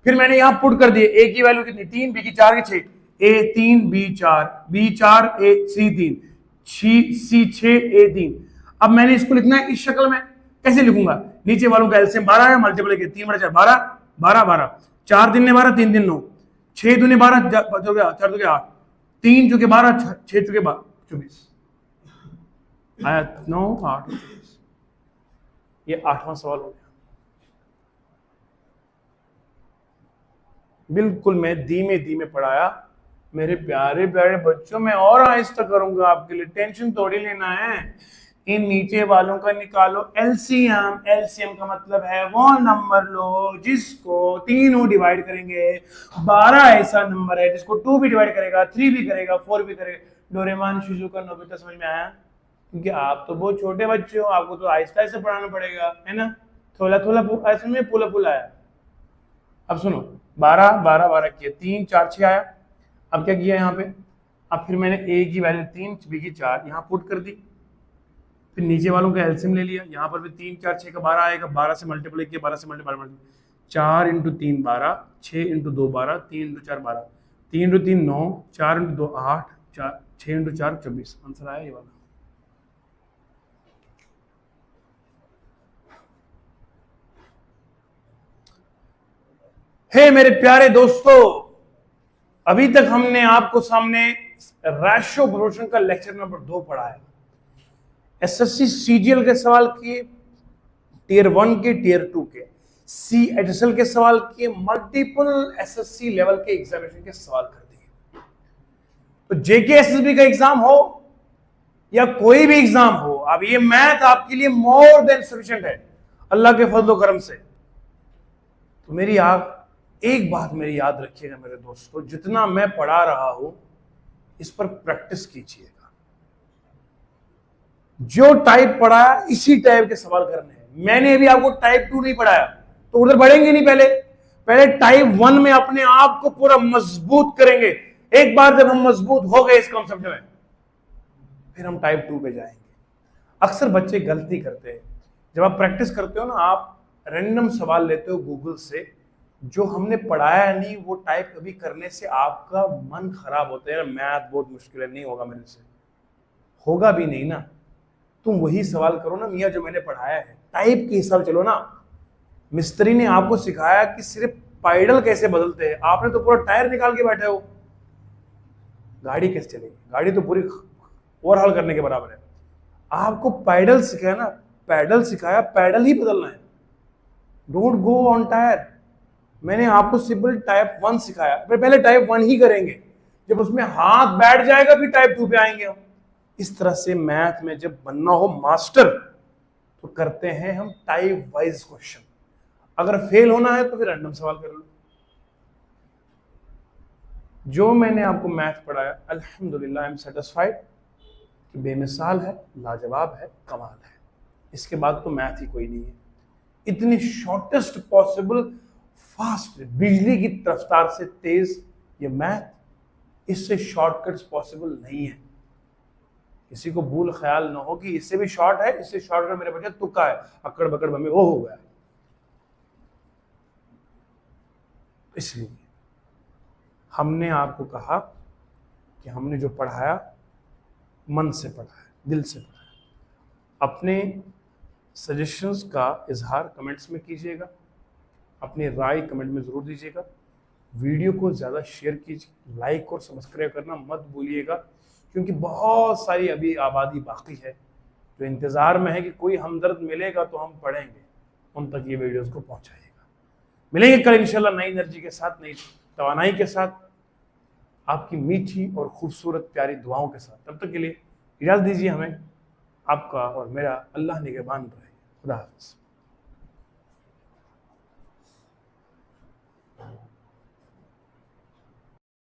फिर मैंने यहां पुट कर दिए, ए की वैल्यू कितनी? 3, बी की 4 की 6, ए 3 बी 4, बी 4 ए सी 3, सी 6 ए 3। अब मैंने इसको लिखना है इस शक्ल में, कैसे लिखूंगा? नीचे वालों का एलसीएम 12 है, मल्टीप्लाई किया 3/4 12 12 12, 4 3 12, 3 3 9, 6 2 12, 4 2 8, 3 चौके 12, 6 चौके 24 आया, 9 8 24। ये 8वां सवाल हो गया। बिल्कुल मैं धीमे धीमे पढ़ाया मेरे प्यारे प्यारे बच्चों, मैं और आहिस्ता करूंगा आपके लिए, टेंशन थोड़ी लेना है। इन नीचे वालों का निकालो एलसीएम। एलसीएम का मतलब है वो नंबर लो जिसको तीनों डिवाइड करेंगे। 12 ऐसा नंबर है जिसको 2 भी डिवाइड करेगा, 3 भी करेगा, 4 भी करेगा। डोरेमोन, शिजुका, नोबिता समझ में आया? क्योंकि आप तो बहुत छोटे बच्चे हो, आपको तो आहिस्ता आहिस्ता पढ़ाना पड़ेगा, है ना? थोड़ा थोड़ा ऐसे में पुला पुला आया। अब सुनो, 12 12 12 किया, 3 4 6 आया। अब क्या किया यहाँ पे? अब फिर मैंने ए की वैल्यू 3, बी की 4 यहाँ पुट कर दी, फिर नीचे वालों का एलसीएम ले लिया। यहाँ पर भी 3 4 6 का 12 आएगा, 12 से मल्टीप्लाई किया, 12 से multiply 4 into 3 12, 6 into 2 12, 3 into 4 12, 3 into 3 9, 4 into 2 8, 6 into 4 24। Answer आया ये वाला। हे मेरे प्यारे दोस्तों, अभी तक हमने आपको सामने रेशो प्रोपोर्शन का लेक्चर नंबर 2 पढ़ा है। एसएससी सीजीएल के सवाल किए, टीयर 1 के, टीयर 2 के, CHSL के सवाल किए, मल्टीपल एसएससी लेवल के एग्जामिनेशन के सवाल कर दिए। तो जेके एसएसबी का एग्जाम हो या कोई भी एग्जाम हो, अब ये मैथ आपके लिए मोर देन सफिशिएंट है अल्लाह के फजल करम से। तो मेरी एक बात मेरी याद रखिएगा मेरे दोस्तों, जितना मैं पढ़ा रहा हूं इस पर प्रैक्टिस कीजिएगा। जो टाइप पढ़ाया इसी टाइप के सवाल करने हैं। मैंने अभी आपको टाइप 2 नहीं पढ़ाया तो उधर बढ़ेंगे नहीं, पहले टाइप 1 में अपने आप को पूरा मजबूत करेंगे। एक बार जब हम मजबूत हो गए इस कॉन्सेप्ट में, फिर हम टाइप 2 पे जाएंगे। अक्सर बच्चे गलती करते हैं, जब आप प्रैक्टिस करते हो ना, आप रैंडम सवाल लेते हो गूगल से, जो हमने पढ़ाया नहीं वो टाइप कभी करने से आपका मन खराब होता है। मैथ बहुत मुश्किल है, नहीं होगा मेरे से, होगा भी नहीं ना। तुम वही सवाल करो ना मियाँ जो मैंने पढ़ाया है, टाइप के हिसाब चलो ना। मिस्त्री ने आपको सिखाया कि सिर्फ पाइडल कैसे बदलते हैं, आपने तो पूरा टायर निकाल के बैठे हो। गाड़ी कैसे चलेगी? गाड़ी तो पूरी ओवरहॉल करने के बराबर है। आपको पैडल सिखाया ना, पैडल सिखाया, पैडल ही बदलना है। Don't go on tyre. मैंने आपको सिंपल टाइप 1 सिखाया, पहले टाइप 1 ही करेंगे, जब उसमें हाथ बैठ जाएगा फिर टाइप 2 पे आएंगे हम। इस तरह से मैथ में जब बनना हो मास्टर तो करते हैं हम टाइप वाइज क्वेश्चन। अगर फेल होना है तो फिर रैंडम सवाल कर लो। जो मैंने आपको मैथ पढ़ाया अल्हम्दुलिल्लाह आई एम सेटिस्फाइड कि बेमिसाल है, लाजवाब है, कमाल है। इसके बाद तो मैथ ही कोई नहीं है। इतनी शॉर्टेस्ट पॉसिबल फास्ट, बिजली की रफ्तार से तेज ये मैथ, इससे शॉर्टकट्स पॉसिबल नहीं है। किसी को भूल ख्याल ना हो कि इससे भी शॉर्ट है, इससे शॉर्टकट मेरे बच्चे तुक्का है, अकड़ बकड़ में वो हो गया। इसलिए हमने आपको कहा कि हमने जो पढ़ाया मन से पढ़ा है, दिल से पढ़ा है। अपने सजेशंस का इजहार कमेंट्स में कीजिएगा, अपनी राय कमेंट में ज़रूर दीजिएगा। वीडियो को ज़्यादा शेयर कीजिए, लाइक और सब्सक्राइब करना मत भूलिएगा, क्योंकि बहुत सारी अभी आबादी बाकी है जो इंतज़ार में है कि कोई हमदर्द मिलेगा तो हम पढ़ेंगे, उन तक ये वीडियोस को पहुंचाइएगा। मिलेंगे कल इंशाल्लाह नई एनर्जी के साथ, नई तवानाई के साथ, आपकी मीठी और खूबसूरत प्यारी दुआओं के साथ। तब तक के लिए इजाज़त दीजिए हमें। आपका और मेरा अल्लाह निगहबान रहे। खुदा हाफ़िज़।